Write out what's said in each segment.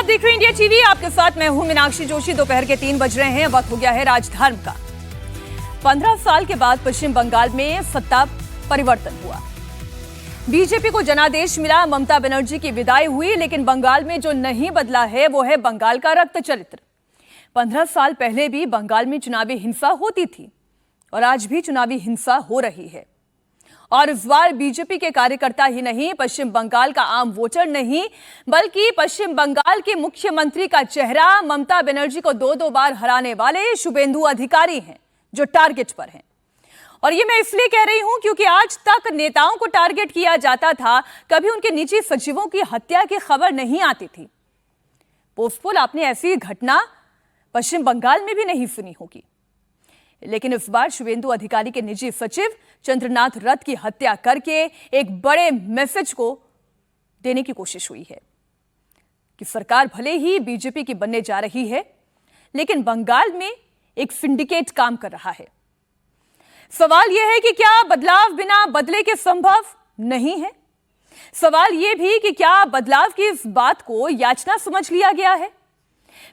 आप देख रहे हैं इंडिया टीवी। आपके साथ मैं हूं मीनाक्षी जोशी। दोपहर के 3 बज रहे हैं। वक्त हो गया है राजधर्म का। 15 साल के बाद पश्चिम बंगाल में सत्ता परिवर्तन हुआ। बीजेपी को जनादेश मिला, ममता बनर्जी की विदाई हुई, लेकिन बंगाल में जो नहीं बदला है वो है बंगाल का रक्त चरित्र। 15 साल पहले भी बंगाल में चुनावी हिंसा होती थी और आज भी चुनावी हिंसा हो रही है। और इस बार बीजेपी के कार्यकर्ता ही नहीं, पश्चिम बंगाल का आम वोटर नहीं, बल्कि पश्चिम बंगाल के मुख्यमंत्री का चेहरा ममता बनर्जी को 2-2 बार हराने वाले शुभेंदु अधिकारी हैं जो टारगेट पर हैं। और ये मैं इसलिए कह रही हूं क्योंकि आज तक नेताओं को टारगेट किया जाता था, कभी उनके निजी सचिवों की हत्या की खबर नहीं आती थी। पोस्टपोल आपने ऐसी घटना पश्चिम बंगाल में भी नहीं सुनी होगी, लेकिन इस बार शुभेंदु अधिकारी के निजी सचिव चंद्रनाथ रथ की हत्या करके एक बड़े मैसेज को देने की कोशिश हुई है कि सरकार भले ही बीजेपी की बनने जा रही है, लेकिन बंगाल में एक सिंडिकेट काम कर रहा है। सवाल यह है कि क्या बदलाव बिना बदले के संभव नहीं है? सवाल यह भी कि क्या बदलाव की इस बात को याचना समझ लिया गया है?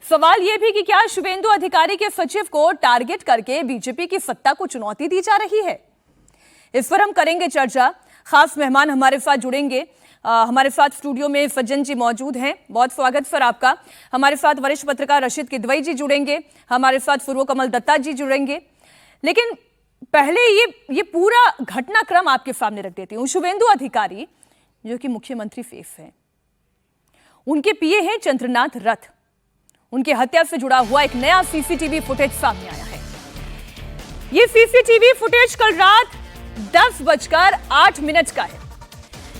सवाल यह भी कि क्या शुभेंदु अधिकारी के सचिव को टारगेट करके बीजेपी की सत्ता को चुनौती दी जा रही है? इस पर हम करेंगे चर्चा। खास मेहमान हमारे साथ जुड़ेंगे। हमारे साथ स्टूडियो में सज्जन जी मौजूद हैं। बहुत स्वागत सर आपका। हमारे साथ वरिष्ठ पत्रकार रशीद किदवई जी जुड़ेंगे। हमारे साथ पूर्व कमल दत्ता जी जुड़ेंगे। लेकिन पहले ये पूरा घटनाक्रम आपके सामने रख देती हूँ। शुभेंदु अधिकारी जो कि मुख्यमंत्री फेस हैं, उनके पीए हैं चंद्रनाथ रथ। उनकी हत्या से जुड़ा हुआ एक नया सीसीटीवी फुटेज सामने आया है। यह सीसीटीवी फुटेज कल रात 10:08 का है,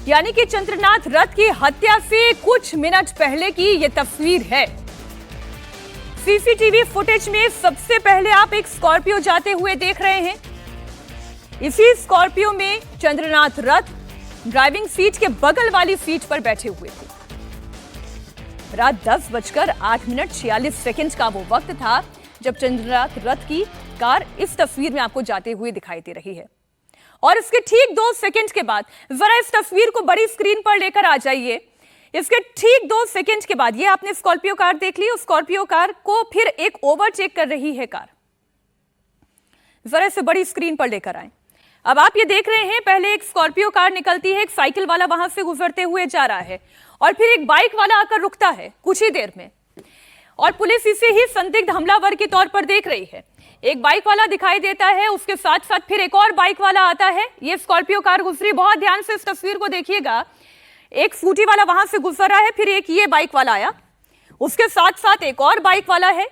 यानी कि चंद्रनाथ रथ की हत्या से कुछ मिनट पहले की यह तस्वीर है। सीसीटीवी फुटेज में सबसे पहले आप एक स्कॉर्पियो जाते हुए देख रहे हैं। इसी स्कॉर्पियो में चंद्रनाथ रथ ड्राइविंग सीट के बगल वाली सीट पर बैठे हुए थे। रात 10:08:46 का वो वक्त था जब चंद्रनाथ रथ की कार इस तस्वीर में आपको जाते हुए दिखाई दे रही है। और इसके ठीक 2 सेकंड के बाद, जरा इस तस्वीर को बड़ी स्क्रीन पर लेकर आ जाइए। इसके ठीक 2 सेकंड के बाद ये आपने स्कॉर्पियो कार देख ली। उस स्कॉर्पियो कार को फिर एक ओवरटेक कर रही है कार। जरा इसे बड़ी स्क्रीन पर लेकर आए। अब आप ये देख रहे हैं, पहले एक स्कॉर्पियो कार निकलती है, एक साइकिल वाला वहां से गुजरते हुए जा रहा है और फिर एक बाइक वाला आकर रुकता है कुछ ही देर में, और पुलिस इसे ही संदिग्ध हमलावर के तौर पर देख रही है। एक बाइक वाला दिखाई देता है, उसके साथ साथ फिर एक और बाइक वाला आता है। ये स्कॉर्पियो कार गुजरी, बहुत ध्यान से इस तस्वीर को देखिएगा। एक स्कूटी वाला वहां से गुजर रहा है, फिर एक ये बाइक वाला आया, उसके साथ साथ एक और बाइक वाला है।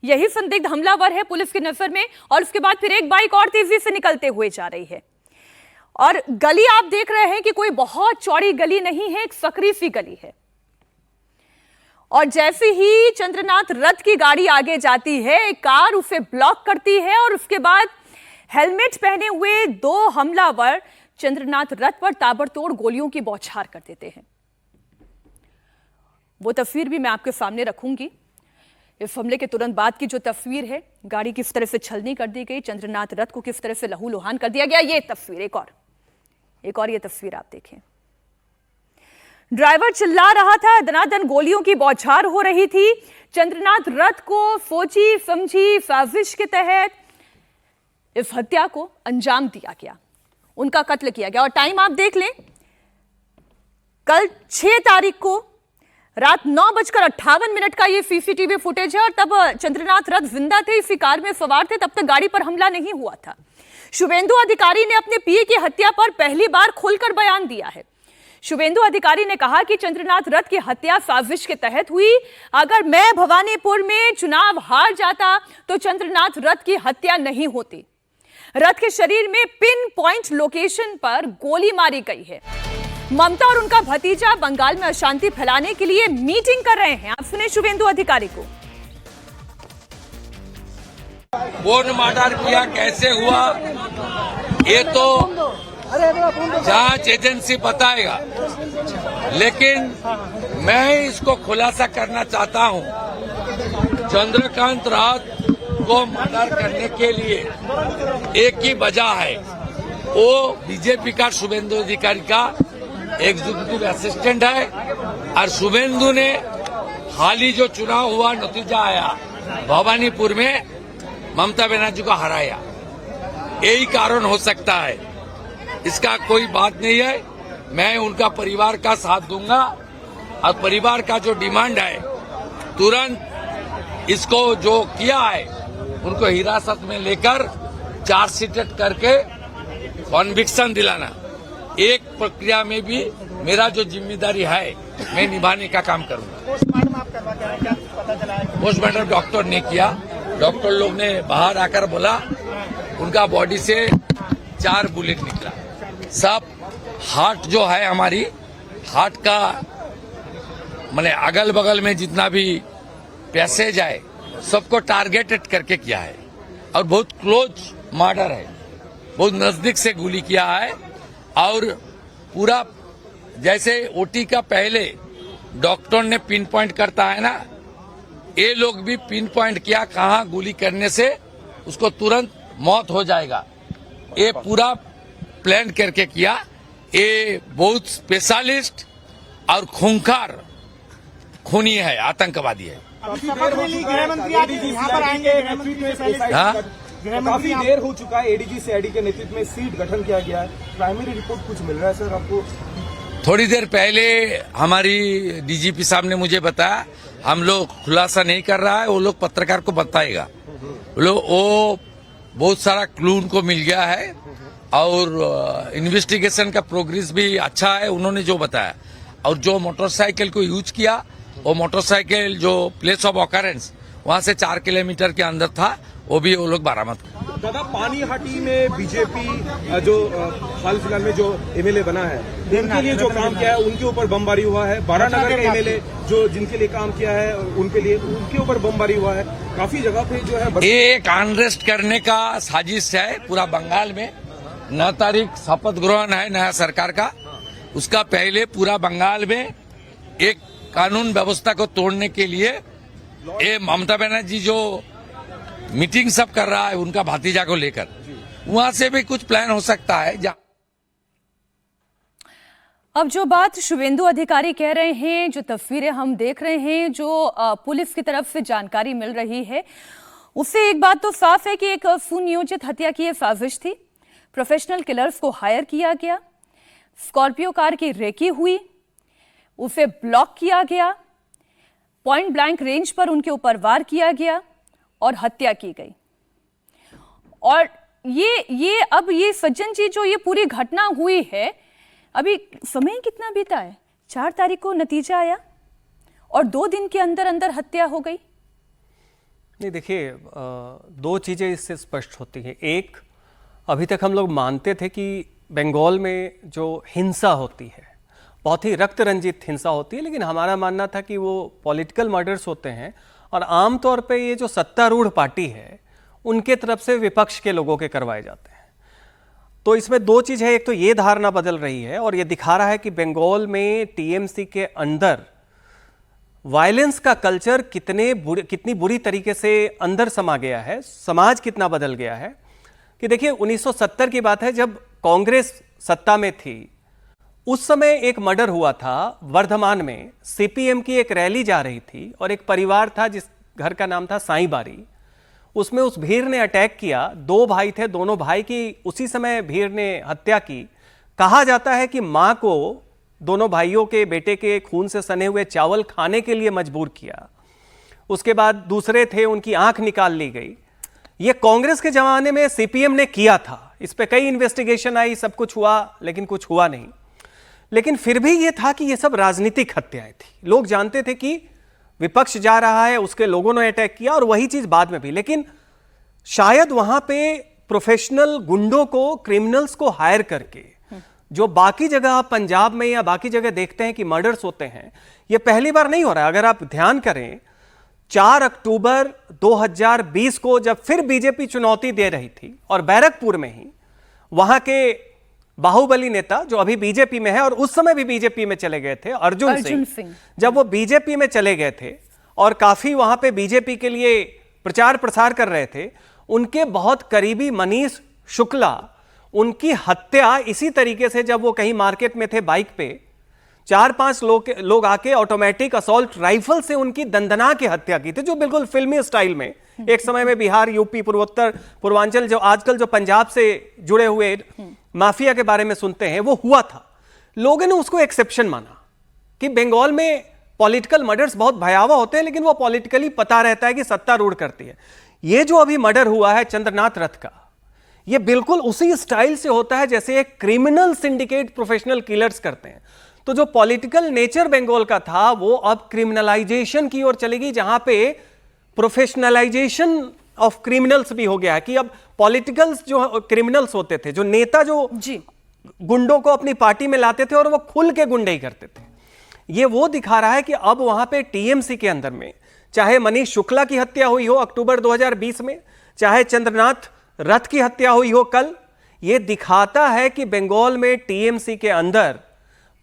यही संदिग्ध हमलावर है पुलिस की नजर में। और उसके बाद फिर एक बाइक और तेजी से निकलते हुए जा रही है। और गली आप देख रहे हैं कि कोई बहुत चौड़ी गली नहीं है, एक सकरी सी गली है। और जैसे ही चंद्रनाथ रथ की गाड़ी आगे जाती है, एक कार उसे ब्लॉक करती है और उसके बाद हेलमेट पहने हुए 2 हमलावर चंद्रनाथ रथ पर ताबड़तोड़ गोलियों की बौछार कर देते हैं। वो तस्वीर भी मैं आपके सामने रखूंगी। इस हमले के तुरंत बाद की जो तस्वीर है, गाड़ी किस तरह से छलनी कर दी गई, चंद्रनाथ रथ को किस तरह से लहूलुहान कर दिया गया, ये तस्वीर एक और ये तस्वीर आप देखें। ड्राइवर चिल्ला रहा था, दनादन गोलियों की बौछार हो रही थी। चंद्रनाथ रथ को सोची समझी साजिश के तहत इस हत्या को अंजाम दिया गया, उनका कत्ल किया गया। और टाइम आप देख लें, कल 6 तारीख को रात 9:58 का ये सीसीटीवी फुटेज है। और तब चंद्रनाथ रथ जिंदा थे, इसी कार में सवार थे, तब तक गाड़ी पर हमला नहीं हुआ था। शुभेंदु अधिकारी ने अपने पीए की हत्या पर पहली बार खुलकर बयान दिया है। शुभेंदु अधिकारी ने कहा कि चंद्रनाथ रथ की हत्या साजिश के तहत हुई। अगर मैं भवानीपुर में चुनाव हार जाता तो चंद्रनाथ रथ की हत्या नहीं होती। रथ के शरीर में पिन पॉइंट लोकेशन पर गोली मारी गई है। ममता और उनका भतीजा बंगाल में अशांति फैलाने के लिए मीटिंग कर रहे हैं। आप सुने शुभेंदु अधिकारी को। कौन मर्डर किया, कैसे हुआ, ये तो जांच एजेंसी बताएगा, लेकिन मैं इसको खुलासा करना चाहता हूं। चंद्रकांत रथ को मर्डर करने के लिए एक ही वजह है, वो बीजेपी का शुभेंदु अधिकारी का एग्जीक्यूटिव असिस्टेंट है और शुभेंदु ने हाल ही जो चुनाव हुआ नतीजा आया, भवानीपुर में ममता बनर्जी को हराया, यही कारण हो सकता है। इसका कोई बात नहीं है। मैं उनका परिवार का साथ दूंगा और परिवार का जो डिमांड है तुरंत इसको जो किया है उनको हिरासत में लेकर चार्जशीट करके कॉन्विक्शन दिलाना, एक प्रक्रिया में भी मेरा जो जिम्मेदारी है मैं निभाने का काम करूंगा। पोस्टमार्टम आप करवा के आए, क्या कुछ पता चला है? पोस्टमार्टम डॉक्टर ने किया। डॉक्टर लोग ने बाहर आकर बोला उनका बॉडी से 4 बुलेट निकला। सब हार्ट जो है हमारी हार्ट का मैंने अगल बगल में जितना भी पैसेज है सबको टारगेटेड करके किया है और बहुत क्लोज मर्डर है, बहुत नजदीक से गोली किया है। और पूरा जैसे ओटी का पहले डॉक्टर ने पिन पॉइंट करता है ना, ये लोग भी पिन पॉइंट किया कहाँ गोली करने से उसको तुरंत मौत हो जाएगा, ये पूरा प्लान करके किया। ये बहुत स्पेशलिस्ट और खूंखार खूनी है, आतंकवादी है। शपथ में ली गृह मंत्री आज यहाँ पर आएंगे। काफी देर हो चुका है, एडीजी सीआईडी के नेतृत्व में सीट गठन किया गया है, प्राइमरी रिपोर्ट कुछ मिल रहा है सर आपको? थोड़ी देर पहले हमारी डीजीपी साहब ने मुझे बताया, हम लोग खुलासा नहीं कर रहा है, वो लोग पत्रकार को बताएगा। वो बहुत सारा क्लू उनको मिल गया है और इन्वेस्टिगेशन का प्रोग्रेस भी अच्छा है उन्होंने जो बताया। और जो मोटरसाइकिल को यूज किया वो मोटरसाइकिल जो प्लेस ऑफ ऑकरेंस वहां से 4 किलोमीटर के अंदर था, वो भी वो लोग बरामद कर। दादा, पानीहाटी में बीजेपी जो हाल फिलहाल में जो एमएलए बना है उनके लिए जो काम किया है उनके ऊपर बमबारी हुआ है। बारानगर के एमएलए जो जिनके लिए काम किया है उनके ऊपर बमबारी हुआ है। काफी जगह पे जो है ये एक अनरेस्ट करने का साजिश है पूरा बंगाल में। 9 तारीख शपथ ग्रहण है नया सरकार का, उसका पहले पूरा बंगाल में एक कानून व्यवस्था को तोड़ने के लिए ये ममता बनर्जी जो मीटिंग सब कर रहा है उनका भतीजा को लेकर, वहां से भी कुछ प्लान हो सकता है। अब जो बात शुभेंदु अधिकारी कह रहे हैं, जो तस्वीरें हम देख रहे हैं, जो पुलिस की तरफ से जानकारी मिल रही है, उससे एक बात तो साफ है कि एक सुनियोजित हत्या की यह साजिश थी। प्रोफेशनल किलर्स को हायर किया गया, स्कॉर्पियो कार की रेकी हुई, उसे ब्लॉक किया गया, पॉइंट ब्लैंक रेंज पर उनके ऊपर वार किया गया और हत्या की गई। और ये सज्जन जी जो ये पूरी घटना हुई है, अभी समय कितना बीता है? 4 तारीख को नतीजा आया और 2 दिन के अंदर अंदर हत्या हो गई। नहीं, देखिए 2 चीज़ें इससे स्पष्ट होती हैं। एक, अभी तक हम लोग मानते थे कि बंगाल में जो हिंसा होती है बहुत ही रक्त रंजित हिंसा होती है, लेकिन हमारा मानना था कि वो पॉलिटिकल मर्डर्स होते हैं और आमतौर पे ये जो सत्तारूढ़ पार्टी है उनके तरफ से विपक्ष के लोगों के करवाए जाते हैं। तो इसमें 2 चीज़ है। एक तो ये धारणा बदल रही है और ये दिखा रहा है कि बंगाल में टीएमसी के अंदर वायलेंस का कल्चर कितनी बुरी तरीके से अंदर समा गया है, समाज कितना बदल गया है। कि देखिए 1970 की बात है, जब कांग्रेस सत्ता में थी उस समय एक मर्डर हुआ था वर्धमान में। सीपीएम की एक रैली जा रही थी और एक परिवार था जिस घर का नाम था साईं बारी, उसमें उस भीड़ ने अटैक किया। 2 भाई थे, दोनों भाई की उसी समय भीड़ ने हत्या की। कहा जाता है कि मां को दोनों भाइयों के बेटे के खून से सने हुए चावल खाने के लिए मजबूर किया। उसके बाद दूसरे थे, उनकी आंख निकाल ली गई। यह कांग्रेस के जमाने में सीपीएम ने किया था। इस पे कई इन्वेस्टिगेशन आई, सब कुछ हुआ, लेकिन कुछ हुआ नहीं। लेकिन फिर भी यह था कि यह सब राजनीतिक हत्याएं थी। लोग जानते थे कि विपक्ष जा रहा है, उसके लोगों ने अटैक किया और वही चीज बाद में भी। लेकिन शायद वहां पे प्रोफेशनल गुंडों को, क्रिमिनल्स को हायर करके, जो बाकी जगह आप पंजाब में या बाकी जगह देखते हैं कि मर्डर्स होते हैं, यह पहली बार नहीं हो रहा है। अगर आप ध्यान करें, 4 अक्टूबर 2020 को जब फिर बीजेपी चुनौती दे रही थी और बैरकपुर में ही वहां के बाहुबली नेता जो अभी बीजेपी में है और उस समय भी बीजेपी में चले गए थे, अर्जुन सिंह, जब वो बीजेपी में चले गए थे और काफी वहां पे बीजेपी के लिए प्रचार प्रसार कर रहे थे, उनके बहुत करीबी मनीष शुक्ला, उनकी हत्या इसी तरीके से, जब वो कहीं मार्केट में थे बाइक पे, 4-5 लोग आके ऑटोमेटिक असॉल्ट राइफल से उनकी दंदना के हत्या की थी, जो बिल्कुल फिल्मी स्टाइल में एक समय में बिहार, यूपी, पूर्वांचल, जो आजकल जो पंजाब से जुड़े हुए माफिया के बारे में सुनते हैं, वो हुआ था। लोगों ने उसको एक्सेप्शन माना कि बंगाल में पॉलिटिकल मर्डर्स बहुत भयावह होते हैं, लेकिन वो पॉलिटिकली पता रहता है कि सत्तारूढ़ करती है। ये जो अभी मर्डर हुआ है चंद्रनाथ रथ का, ये बिल्कुल उसी स्टाइल से होता है जैसे एक क्रिमिनल सिंडिकेट प्रोफेशनल किलर्स करते हैं। तो जो पॉलिटिकल नेचर बंगाल का था वो अब क्रिमिनलाइजेशन की ओर चलेगी, जहां पे प्रोफेशनलाइजेशन ऑफ क्रिमिनल्स भी हो गया है कि अब पॉलिटिकल्स जो क्रिमिनल्स होते थे, जो नेता जो गुंडों को अपनी पार्टी में लाते थे और वो खुल के गुंडे करते थे, ये वो दिखा रहा है कि अब वहां पे टीएमसी के अंदर में चाहे मनीष शुक्ला की हत्या हुई हो अक्टूबर 2020 में, चाहे चंद्रनाथ रथ की हत्या हुई हो कल, ये दिखाता है कि बंगाल में टीएमसी के अंदर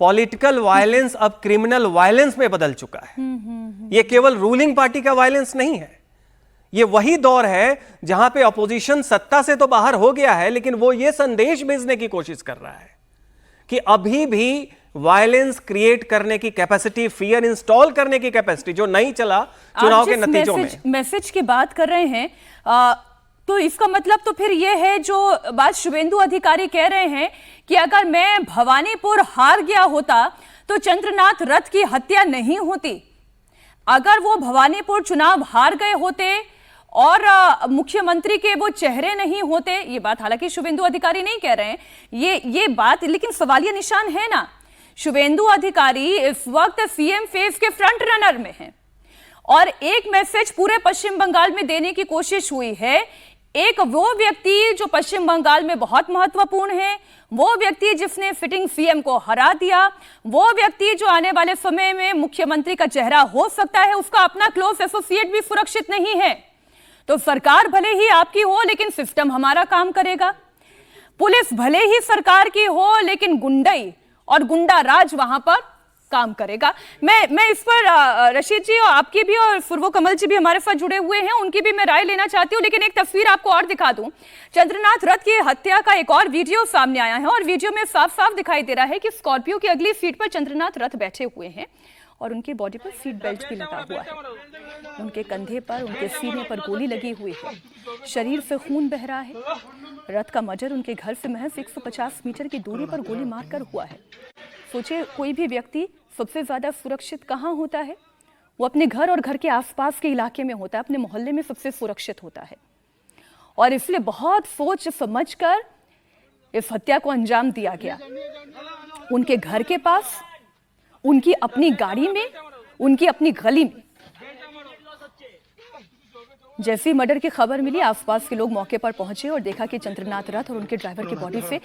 पॉलिटिकल वायलेंस अब क्रिमिनल वायलेंस में बदल चुका है। ये केवल रूलिंग पार्टी का वायलेंस नहीं है, ये वही दौर है जहां पे अपोजिशन सत्ता से तो बाहर हो गया है, लेकिन वो ये संदेश भेजने की कोशिश कर रहा है कि अभी भी वायलेंस क्रिएट करने की कैपेसिटी, फियर इंस्टॉल करने की कैपेसिटी जो नहीं चला चुनाव के नतीजों में। मैसेज की बात कर रहे हैं, तो इसका मतलब तो फिर यह है जो बात शुभेंदु अधिकारी कह रहे हैं कि अगर मैं भवानीपुर हार गया होता तो चंद्रनाथ रथ की हत्या नहीं होती। अगर वो भवानीपुर चुनाव हार गए होते और मुख्यमंत्री के वो चेहरे नहीं होते, ये बात हालांकि शुभेंदु अधिकारी नहीं कह रहे हैं, ये बात, लेकिन सवालिया निशान है ना। शुभेंदु अधिकारी इस वक्त सीएम फेज के फ्रंट रनर में हैं और एक मैसेज पूरे पश्चिम बंगाल में देने की कोशिश हुई है। एक वो व्यक्ति जो पश्चिम बंगाल में बहुत महत्वपूर्ण है, वो व्यक्ति जिसने फिटिंग सीएम को हरा दिया, वो व्यक्ति जो आने वाले समय में मुख्यमंत्री का चेहरा हो सकता है, उसका अपना क्लोज एसोसिएट भी सुरक्षित नहीं है। तो सरकार भले ही आपकी हो लेकिन सिस्टम हमारा काम करेगा, पुलिस भले ही सरकार की हो लेकिन गुंडई और गुंडा राज वहां पर काम करेगा। मैं इस पर रशीद जी और आपकी भी और फुरवो कमल जी भी हमारे साथ जुड़े हुए हैं, उनकी भी मैं राय लेना चाहती हूं, लेकिन एक तस्वीर आपको और दिखा दूं। चंद्रनाथ रथ की हत्या का एक और वीडियो सामने आया है और वीडियो में साफ साफ दिखाई दे रहा है कि स्कॉर्पियो की अगली सीट पर चंद्रनाथ रथ बैठे हुए हैं और उनकी बॉडी पर सीट बेल्ट भी लगा हुआ है। उनके कंधे पर, उनके सीने पर गोली लगी हुई है, शरीर से खून बह रहा है। रथ का मर्डर उनके घर से महज 150 मीटर की दूरी पर गोली मारकर हुआ है। सोचिए, कोई भी व्यक्ति सबसे ज्यादा सुरक्षित कहाँ होता है? वो अपने घर और घर के आसपास के इलाके में होता है, अपने मोहल्ले में सबसे सुरक्षित होता है। और इसलिए बहुत सोच समझकर इस हत्या को अंजाम दिया गया। उनके घर के पास, उनकी अपनी गाड़ी में, उनकी अपनी गली में। जैसी मर्डर की खबर मिली, आसपास के लोग मौके पर पहुंचे और देखा कि चंद्रनाथ रथ और उनके ड्राइवर की बॉडी से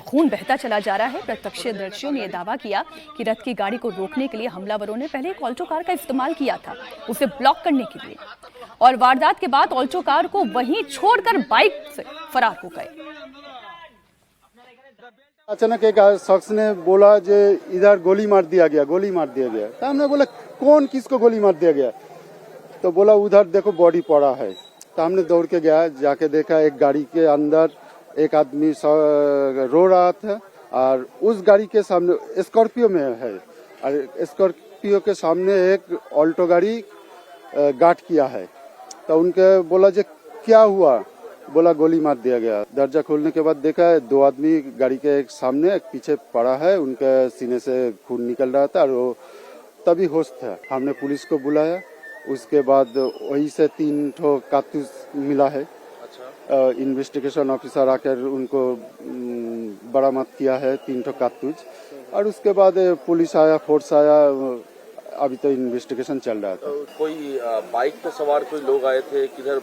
खून बहता चला जा रहा है। प्रत्यक्षदर्शियों ने यह दावा किया कि रथ की गाड़ी को रोकने के लिए हमलावरों ने पहले एक ऑल्टो कार का इस्तेमाल किया था, उसे ब्लॉक करने के लिए, और वारदात के बाद ऑल्टो कार को वहीं छोड़कर बाइक से फरार हो गए। अचानक एक शख्स ने बोला जे इधर गोली मार दिया गया, गोली मार दिया गया। तो हमने बोला कौन, किसको गोली मार दिया गया? तो बोला उधर देखो बॉडी पड़ा है। तो हमने दौड़ के गया, जाके देखा एक गाड़ी के अंदर एक आदमी रो रहा था और उस गाड़ी के सामने स्कॉर्पियो में है और स्कॉर्पियो के सामने एक ऑल्टो गाड़ी गार्ड किया है। तो उनके बोला जे क्या हुआ? बोला गोली मार दिया गया। दरजा खोलने के बाद देखा 2 आदमी गाड़ी के एक सामने एक पीछे पड़ा है, उनके सीने से खून निकल रहा था और वो तभी होश था। हमने पुलिस को बुलाया, उसके बाद वही से 3 ठो कारतूस मिला है। इन्वेस्टिगेशन ऑफिसर आकर उनको बरामद किया है 3 ठो कारतूस, और उसके बाद पुलिस आया, फोर्स आया। अभी तो इन्वेस्टिगेशन चल रहा था। कोई बाइक पे सवार कोई लोग आए थे किधर?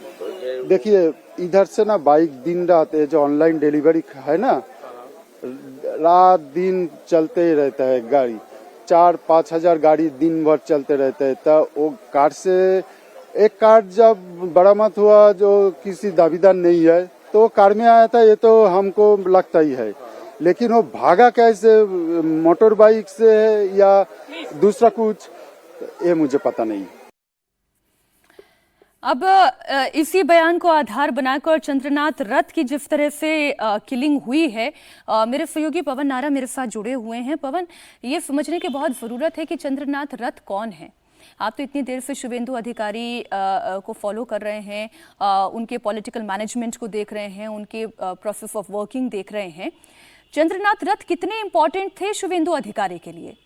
देखिए इधर से ना बाइक दिन रात, जो ऑनलाइन डिलीवरी है ना, रात दिन चलते ही रहता है गाड़ी। 4-5 हजार गाड़ी दिन भर चलते रहते हैं। तो वो कार से एक कार जब बरामद हुआ जो किसी दावेदार नहीं है, तो कार में आया था, ये तो हमको लगता ही है। लेकिन वो भागा कैसे, मोटर बाइक से है या दूसरा कुछ, ये मुझे पता नहीं। अब इसी बयान को आधार बनाकर चंद्रनाथ रथ की जिस तरह से किलिंग हुई है, मेरे सहयोगी पवन नारा मेरे साथ जुड़े हुए हैं। पवन, ये समझने की बहुत ज़रूरत है कि चंद्रनाथ रथ कौन है। आप तो इतनी देर से शुभेंदु अधिकारी को फॉलो कर रहे हैं, उनके पॉलिटिकल मैनेजमेंट को देख रहे हैं, उनके प्रोसेस ऑफ वर्किंग देख रहे हैं। चंद्रनाथ रथ कितने इंपॉर्टेंट थे शुभेंदु अधिकारी के लिए?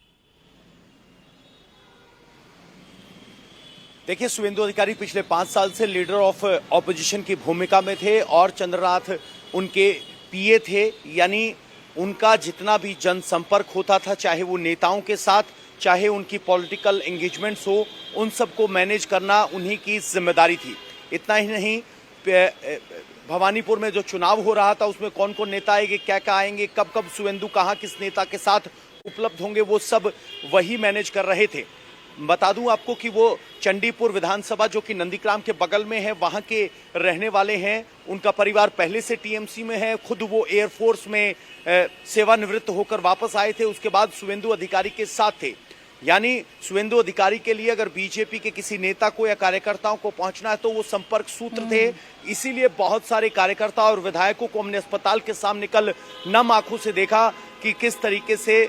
देखिए, शुभेंदु अधिकारी पिछले 5 साल से लीडर ऑफ ऑपोजिशन की भूमिका में थे और चंद्रनाथ उनके पीए थे। यानी उनका जितना भी जनसंपर्क होता था, चाहे वो नेताओं के साथ, चाहे उनकी पॉलिटिकल एंगेजमेंट्स हो, उन सबको मैनेज करना उन्हीं की जिम्मेदारी थी। इतना ही नहीं, भवानीपुर में जो चुनाव हो रहा था उसमें कौन कौन नेता आएंगे, क्या क्या आएंगे, कब कब शुभेंदु कहाँ किस नेता के साथ उपलब्ध होंगे, वो सब वही मैनेज कर रहे थे। बता दूं आपको कि वो चंडीपुर विधानसभा जो कि नंदीग्राम के बगल में है, वहां के रहने वाले हैं। उनका परिवार पहले से टीएमसी में है। खुद वो एयरफोर्स में सेवानिवृत्त होकर वापस आए थे, उसके बाद शुभेंदु अधिकारी के साथ थे। यानी शुभेंदु अधिकारी के लिए अगर बीजेपी के किसी नेता को या कार्यकर्ताओं को पहुंचना है तो वो संपर्क सूत्र थे। इसीलिए बहुत सारे कार्यकर्ता और विधायकों को हमने अस्पताल के सामने कल नम आंखों से देखा कि किस तरीके से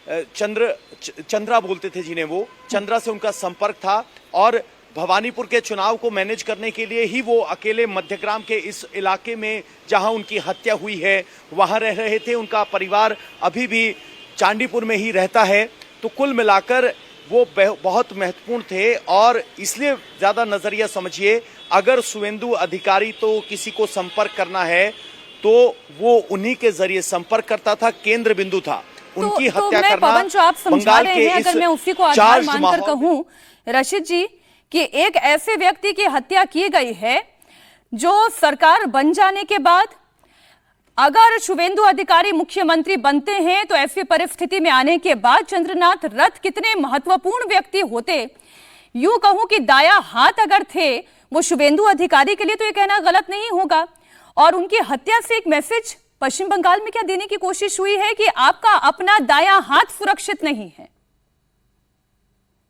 चंद्रा बोलते थे जिन्हें, वो चंद्रा से उनका संपर्क था। और भवानीपुर के चुनाव को मैनेज करने के लिए ही वो अकेले मध्यग्राम के इस इलाके में जहां उनकी हत्या हुई है वहां रह रहे थे। उनका परिवार अभी भी चांडीपुर में ही रहता है। तो कुल मिलाकर वो बहुत महत्वपूर्ण थे और इसलिए ज्यादा नजरिया समझिए, अगर शुभेंदु अधिकारी तो किसी को संपर्क करना है तो वो उन्हीं के जरिए संपर्क करता था, केंद्र बिंदु था। उनकी हत्या मैं करना पवन जो आप समझा रहे हैं, अगर मैं उसी को आधार मानकर कहूं रशीद जी कि एक ऐसे व्यक्ति की हत्या की गई है जो सरकार बन जाने के बाद अगर शुभेंदु अधिकारी मुख्यमंत्री बनते हैं तो ऐसी परिस्थिति में आने के बाद चंद्रनाथ रथ कितने महत्वपूर्ण व्यक्ति होते। यूं कहूं कि दाया हाथ अगर थे वो शुभेंदु अधिकारी के लिए, तो ये कहना गलत नहीं होगा। और उनकी हत्या से एक मैसेज पश्चिम बंगाल में क्या देने की कोशिश हुई है कि आपका अपना दाया हाथ सुरक्षित नहीं है?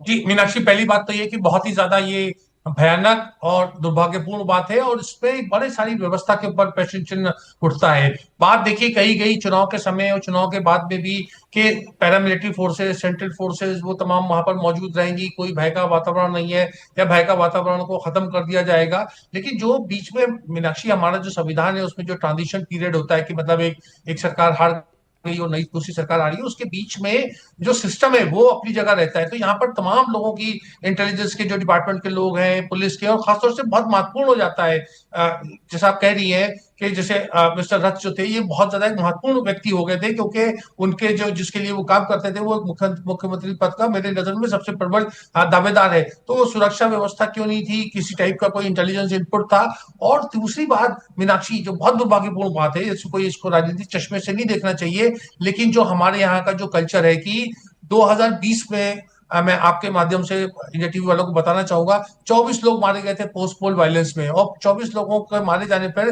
जी मीनाक्षी, पहली बात तो ये कि बहुत ही ज्यादा ये भयानक और दुर्भाग्यपूर्ण बात है और इसमें बड़े सारी व्यवस्था के ऊपर प्रश्न चिन्ह उठता है। बात देखिए कही गई चुनाव के समय और चुनाव के बाद में भी कि पैरामिलिट्री फोर्सेस, सेंट्रल फोर्सेस वो तमाम वहां पर मौजूद रहेंगी, कोई भय का वातावरण नहीं है या भय का वातावरण को खत्म कर दिया जाएगा। लेकिन जो बीच में मीनाक्षी हमारा जो संविधान है उसमें जो ट्रांजिशन पीरियड होता है कि मतलब एक सरकार हार गई और नई दूसरी सरकार आ रही है, उसके बीच में जो सिस्टम है वो अपनी जगह रहता है। तो यहाँ पर तमाम लोगों की, इंटेलिजेंस के जो डिपार्टमेंट के लोग हैं, पुलिस के, और खासतौर से बहुत महत्वपूर्ण हो जाता है जैसा आप कह रही है कि जैसे मिस्टर रथ जो थे ये बहुत ज्यादा एक महत्वपूर्ण व्यक्ति हो गए थे क्योंकि उनके जो जिसके लिए वो काम करते थे वो मुख्यमंत्री पद का मेरे नजर में सबसे प्रबल दावेदार है। तो वो सुरक्षा व्यवस्था क्यों नहीं थी, किसी टाइप का कोई इंटेलिजेंस इनपुट था। और दूसरी बात मीनाक्षी, जो बहुत दुर्भाग्यपूर्ण बात है, इसको राजनीतिक चश्मे से नहीं देखना चाहिए, लेकिन जो हमारे यहाँ का जो कल्चर है कि 2020 में मैं आपके माध्यम से इंडिया टीवी वालों को बताना चाहूंगा 24 लोग मारे गए थे पोस्ट पोल वायलेंस में और 24 लोगों के मारे जाने पर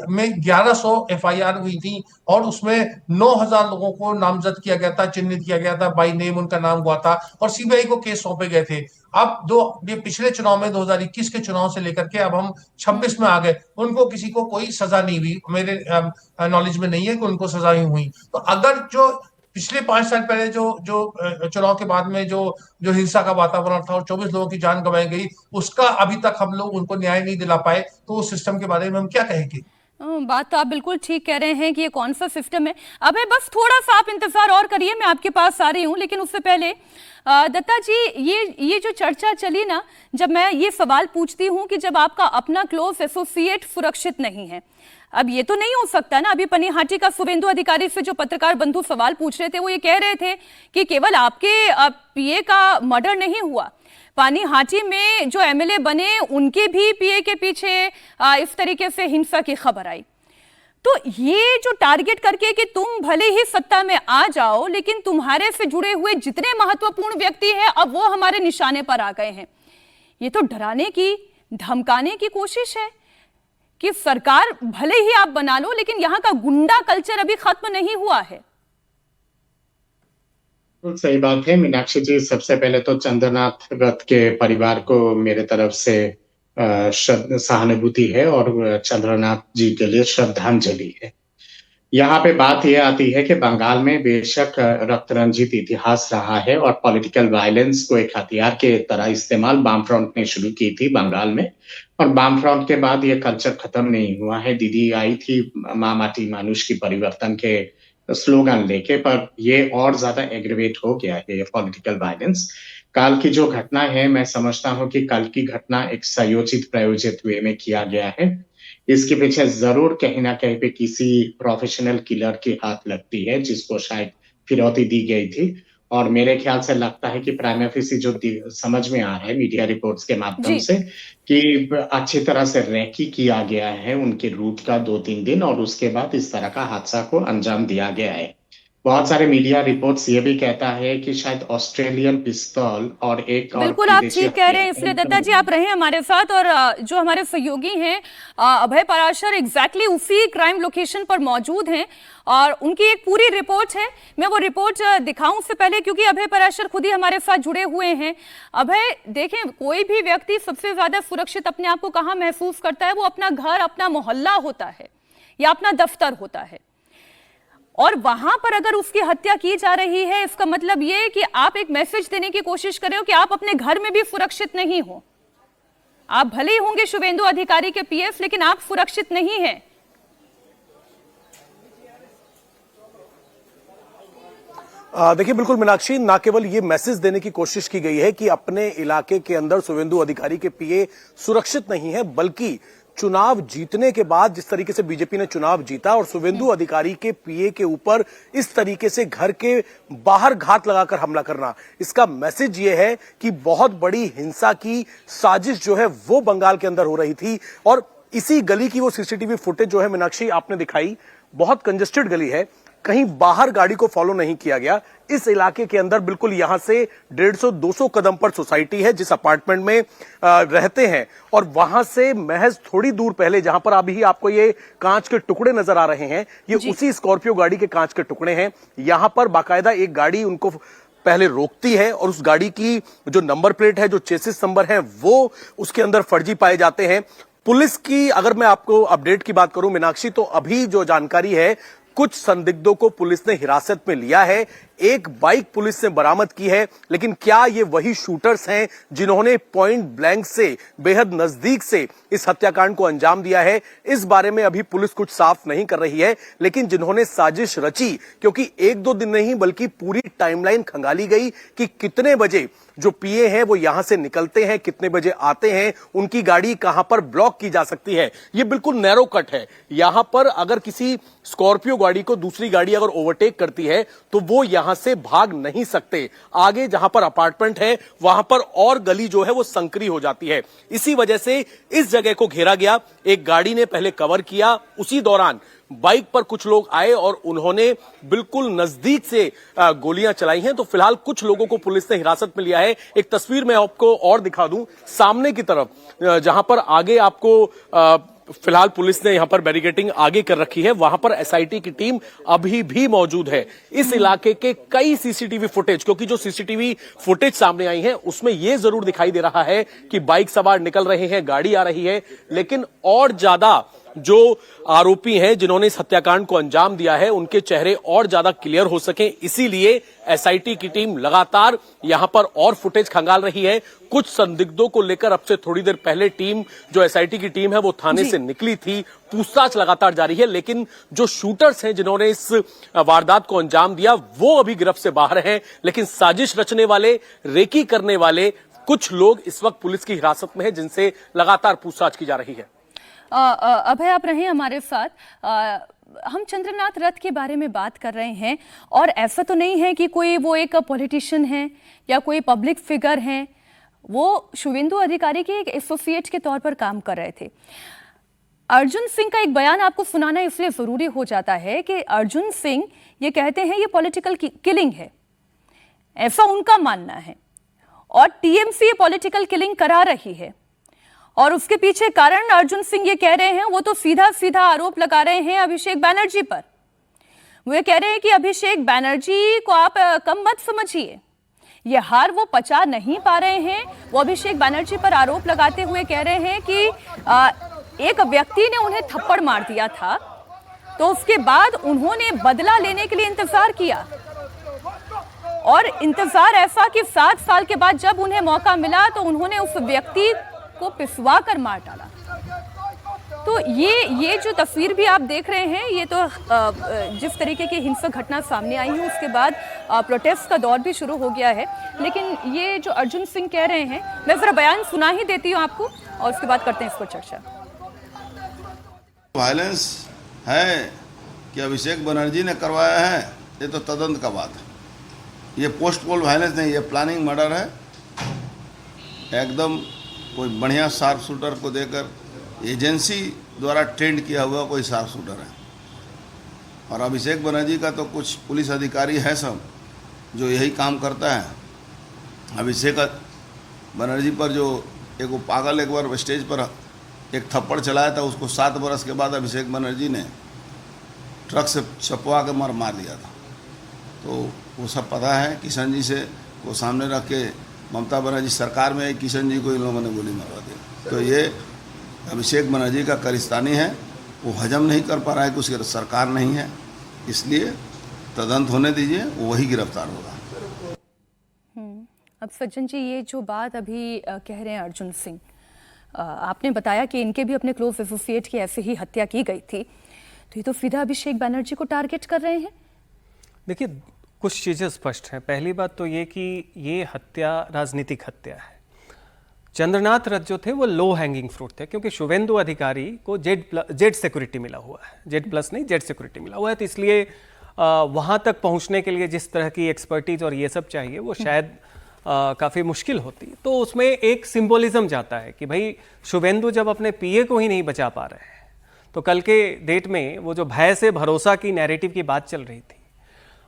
में 1100 एफआईआर हुई थी और उसमें 9000 लोगों को नामजद किया गया था, चिन्हित किया गया था, बाई नेम उनका नाम हुआ था और सीबीआई को केस सौंपे गए थे। अब ये पिछले चुनाव में 2021 के चुनाव से लेकर के अब हम 26 में आ गए, उनको किसी को कोई सजा नहीं हुई, मेरे नॉलेज में नहीं है कि उनको सजा ही हुई। तो अगर जो पिछले 5 साल पहले जो चुनाव के बाद में जो हिंसा का वातावरण था और 24 लोगों की जान गंवाई गई, उसका अभी तक हम लोग उनको न्याय नहीं दिला पाए, तो उस सिस्टम के बारे में हम क्या कहेंगे? बात तो आप बिल्कुल ठीक कह रहे हैं कि ये कौन सा सिस्टम है। अबे बस थोड़ा सा आप इंतजार और करिए, मैं आपके पास आ रही हूँ। लेकिन उससे पहले दत्ता जी, ये जो चर्चा चली ना, जब मैं ये सवाल पूछती हूँ कि जब आपका अपना क्लोज एसोसिएट सुरक्षित नहीं है, अब ये तो नहीं हो सकता ना। अभी पनिहाटी का शुभेंदु अधिकारी से जो पत्रकार बंधु सवाल पूछ रहे थे वो ये कह रहे थे कि केवल आपके पीए का मर्डर नहीं हुआ, पानीहाटी में जो एमएलए बने उनके भी पीए के पीछे इस तरीके से हिंसा की खबर आई। तो ये जो टारगेट करके कि तुम भले ही सत्ता में आ जाओ लेकिन तुम्हारे से जुड़े हुए जितने महत्वपूर्ण व्यक्ति हैं अब वो हमारे निशाने पर आ गए हैं, ये तो डराने की, धमकाने की कोशिश है कि सरकार भले ही आप बना लो लेकिन यहां का गुंडा कल्चर अभी खत्म नहीं हुआ है। सही बात है मीनाक्षी जी। सबसे पहले तो चंद्रनाथ रथ के परिवार को मेरे तरफ से सहानुभूति है और चंद्रनाथ जी के लिए श्रद्धांजलि है। यहाँ पे बात यह आती है कि बंगाल में बेशक रक्त रंजित इतिहास रहा है और पॉलिटिकल वायलेंस को एक हथियार के तरह इस्तेमाल वाम फ्रंट ने शुरू की थी बंगाल में, और वाम फ्रंट के बाद ये कल्चर खत्म नहीं हुआ है। दीदी आई थी माँ माटी मानुष की परिवर्तन के स्लोगन लेके, पर ये और ज्यादा एग्रीवेट हो गया है ये पॉलिटिकल वायलेंस। कल की जो घटना है, मैं समझता हूँ कि कल की घटना एक संयोजित प्रायोजित वे में किया गया है। इसके पीछे जरूर कहीं ना कहीं पे किसी प्रोफेशनल किलर की हाथ लगती है, जिसको शायद फिरौती दी गई थी। और मेरे ख्याल से लगता है कि प्राइम ऑफिस जो समझ में आ रहा है मीडिया रिपोर्ट्स के माध्यम से कि अच्छी तरह से रेकी किया गया है उनके रूट का 2-3 दिन, और उसके बाद इस तरह का हादसा को अंजाम दिया गया है। बहुत सारे मीडिया रिपोर्ट्स ये भी कहता है कि शायद ऑस्ट्रेलियन पिस्तौल और एक बिल्कुल आप ठीक कह रहे हैं। इसलिए दत्ता जी आप रहे हमारे साथ, और जो हमारे सहयोगी हैं अभय पराशर एग्जैक्टली उसी क्राइम लोकेशन पर मौजूद हैं और उनकी एक पूरी रिपोर्ट है। मैं वो रिपोर्ट दिखाऊं उससे पहले, क्योंकि अभय पराशर खुद ही हमारे साथ जुड़े हुए हैं। अभय देखें, कोई भी व्यक्ति सबसे ज्यादा सुरक्षित अपने आप को कहाँ महसूस करता है? वो अपना घर, अपना मोहल्ला होता है या अपना दफ्तर होता है, और वहां पर अगर उसकी हत्या की जा रही है, इसका मतलब ये कि आप एक मैसेज देने की कोशिश कर रहे हो कि आप अपने घर में भी सुरक्षित नहीं हो। आप भले ही होंगे शुभेंदु अधिकारी के पीएस, लेकिन आप सुरक्षित नहीं हैं। देखिए बिल्कुल मीनाक्षी, ना केवल ये मैसेज देने की कोशिश की गई है कि अपने इलाके के अंदर शुभेंदु अधिकारी के पीए सुरक्षित नहीं है, बल्कि चुनाव जीतने के बाद जिस तरीके से बीजेपी ने चुनाव जीता और शुभेंदु अधिकारी के पीए के ऊपर इस तरीके से घर के बाहर घात लगाकर हमला करना, इसका मैसेज ये है कि बहुत बड़ी हिंसा की साजिश जो है वो बंगाल के अंदर हो रही थी। और इसी गली की वो सीसीटीवी फुटेज जो है मीनाक्षी आपने दिखाई, बहुत कंजेस्टेड गली है, कहीं बाहर गाड़ी को फॉलो नहीं किया गया। इस इलाके के अंदर बिल्कुल यहां से 150-200 कदम पर सोसाइटी है जिस अपार्टमेंट में रहते हैं, और वहां से महज थोड़ी दूर पहले जहां पर अभी आपको ये कांच के टुकड़े नजर आ रहे हैं, ये उसी स्कॉर्पियो गाड़ी के कांच के टुकड़े हैं। यहां पर बाकायदा एक गाड़ी उनको पहले रोकती है और उस गाड़ी की जो नंबर प्लेट है, जो चेसिस नंबर है, वो उसके अंदर फर्जी पाए जाते हैं। पुलिस की अगर मैं आपको अपडेट की बात करूं मीनाक्षी, तो अभी जो जानकारी है, कुछ संदिग्धों को पुलिस ने हिरासत में लिया है, एक बाइक पुलिस ने बरामद की है, लेकिन क्या ये वही शूटर्स हैं जिन्होंने पॉइंट ब्लैंक से बेहद नजदीक से इस हत्याकांड को अंजाम दिया है? इस बारे में अभी पुलिस कुछ साफ नहीं कर रही है, लेकिन जिन्होंने साजिश रची, क्योंकि 1-2 दिन नहीं बल्कि पूरी टाइमलाइन खंगाली गई कि कितने बजे जो पीए हैं वो यहां से निकलते हैं, कितने बजे आते हैं, उनकी गाड़ी कहां पर ब्लॉक की जा सकती है। ये बिल्कुल नैरो कट है। यहां पर अगर किसी स्कॉर्पियो गाड़ी को दूसरी गाड़ी अगर ओवरटेक करती है तो वो यहां से भाग नहीं सकते। आगे जहां पर अपार्टमेंट है वहां पर और गली जो है वो संकरी हो जाती है। इसी वजह से इस जगह को घेरा गया। एक गाड़ी ने पहले कवर किया, उसी दौरान बाइक पर कुछ लोग आए और उन्होंने बिल्कुल नजदीक से गोलियां चलाई हैं। तो फिलहाल कुछ लोगों को पुलिस ने हिरासत में लिया है। एक तस्वीर मैं आपको और दिखा दूं, सामने की तरफ जहां पर आगे आपको फिलहाल पुलिस ने यहां पर बैरिकेडिंग आगे कर रखी है, वहां पर एसआईटी की टीम अभी भी मौजूद है। इस इलाके के कई सीसीटीवी फुटेज, क्योंकि जो सीसीटीवी फुटेज सामने आई है उसमें यह जरूर दिखाई दे रहा है कि बाइक सवार निकल रहे हैं, गाड़ी आ रही है, लेकिन और ज्यादा जो आरोपी हैं जिन्होंने इस हत्याकांड को अंजाम दिया है उनके चेहरे और ज्यादा क्लियर हो सके, इसीलिए एसआईटी की टीम लगातार यहां पर और फुटेज खंगाल रही है। कुछ संदिग्धों को लेकर अब से थोड़ी देर पहले टीम जो एसआईटी की टीम है वो थाने से निकली थी। पूछताछ लगातार जारी है, लेकिन जो शूटर्स हैं जिन्होंने इस वारदात को अंजाम दिया वो अभी गिरफ्त से बाहर हैं। लेकिन साजिश रचने वाले, रेकी करने वाले कुछ लोग इस वक्त पुलिस की हिरासत में है, जिनसे लगातार पूछताछ की जा रही है। अभय आप रहे हमारे साथ। हम चंद्रनाथ रथ के बारे में बात कर रहे हैं, और ऐसा तो नहीं है कि कोई वो एक पॉलिटिशियन है या कोई पब्लिक फिगर है, वो शुभेंदु अधिकारी के एक एसोसिएट के तौर पर काम कर रहे थे। अर्जुन सिंह का एक बयान आपको सुनाना इसलिए जरूरी हो जाता है कि अर्जुन सिंह ये कहते हैं ये पॉलिटिकल किलिंग है, ऐसा उनका मानना है, और टीएमसी ये पॉलिटिकल किलिंग करा रही है। और उसके पीछे कारण अर्जुन सिंह ये कह रहे हैं, वो तो सीधा सीधा आरोप लगा रहे हैं अभिषेक बैनर्जी पर। वो ये कह रहे हैं कि अभिषेक बैनर्जी को आप कम मत समझिए, ये हार वो पचा नहीं पा रहे हैं। वो अभिषेक बनर्जी पर आरोप लगाते हुए कह रहे हैं कि एक व्यक्ति ने उन्हें थप्पड़ मार दिया था, तो उसके बाद उन्होंने बदला लेने के लिए इंतजार किया, और इंतजार ऐसा कि 7 साल के बाद जब उन्हें मौका मिला तो उन्होंने उस व्यक्ति को पिसवा कर मार डाला। तो ये जो तस्वीर भी आप देख रहे हैं, ये तो जिस तरीके की हिंसक घटना सामने आई है उसके बाद प्रोटेस्ट का दौर भी शुरू हो गया है। लेकिन ये जो अर्जुन सिंह कह रहे हैं, मैं जरा बयान सुना ही देती हूँ आपको और उसके बाद करते हैं इस पर चर्चा। वायलेंस है कि अभिषेक बनर्जी ने करवाया है, ये तो तदंत का बात है। ये पोस्ट पोल वायलेंस नहीं, ये प्लानिंग मर्डर है। एकदम कोई बढ़िया शार्प शूटर को देकर एजेंसी द्वारा ट्रेंड किया हुआ कोई शार्प शूटर है। और अभिषेक बनर्जी का तो कुछ पुलिस अधिकारी है सब जो यही काम करता है। अभिषेक बनर्जी पर जो एक वो पागल एक बार स्टेज पर एक थप्पड़ चलाया था, उसको 7 बरस के बाद अभिषेक बनर्जी ने ट्रक से चपवा के मार दिया था। तो वो सब पता है। किशन जी से वो सामने रख के ममता बनर्जी सरकार में किशन जी को इन लोगों ने गोली मारवा दी। तो ये अभिषेक बनर्जी का करिस्तानी है, वो हजम नहीं कर पा रहा है कि उसकी सरकार नहीं है, इसलिए तदंत होने दीजिए, वही गिरफ्तार होगा। अब सज्जन जी, ये जो बात अभी कह रहे हैं अर्जुन सिंह, आपने बताया कि इनके भी अपने क्लोज एसोसिएट की ऐसे ही हत्या की गई थी, तो ये तो सीधा अभिषेक बनर्जी को टारगेट कर रहे हैं। देखिए, कुछ चीज़ें स्पष्ट हैं। पहली बात तो ये कि ये हत्या राजनीतिक हत्या है। चंद्रनाथ रथ जो थे वो लो हैंगिंग फ्रूट थे, क्योंकि शुभेंदु अधिकारी को जेड सिक्योरिटी मिला हुआ है, जेड प्लस नहीं जेड सिक्योरिटी मिला हुआ है। तो इसलिए वहाँ तक पहुँचने के लिए जिस तरह की एक्सपर्टीज और ये सब चाहिए वो शायद काफ़ी मुश्किल होती। तो उसमें एक सिंबोलिज्म जाता है कि भाई शुभेंदु जब अपने पीए को ही नहीं बचा पा रहे हैं, तो कल के डेट में वो जो भय से भरोसा की नैरेटिव की बात चल रही थी,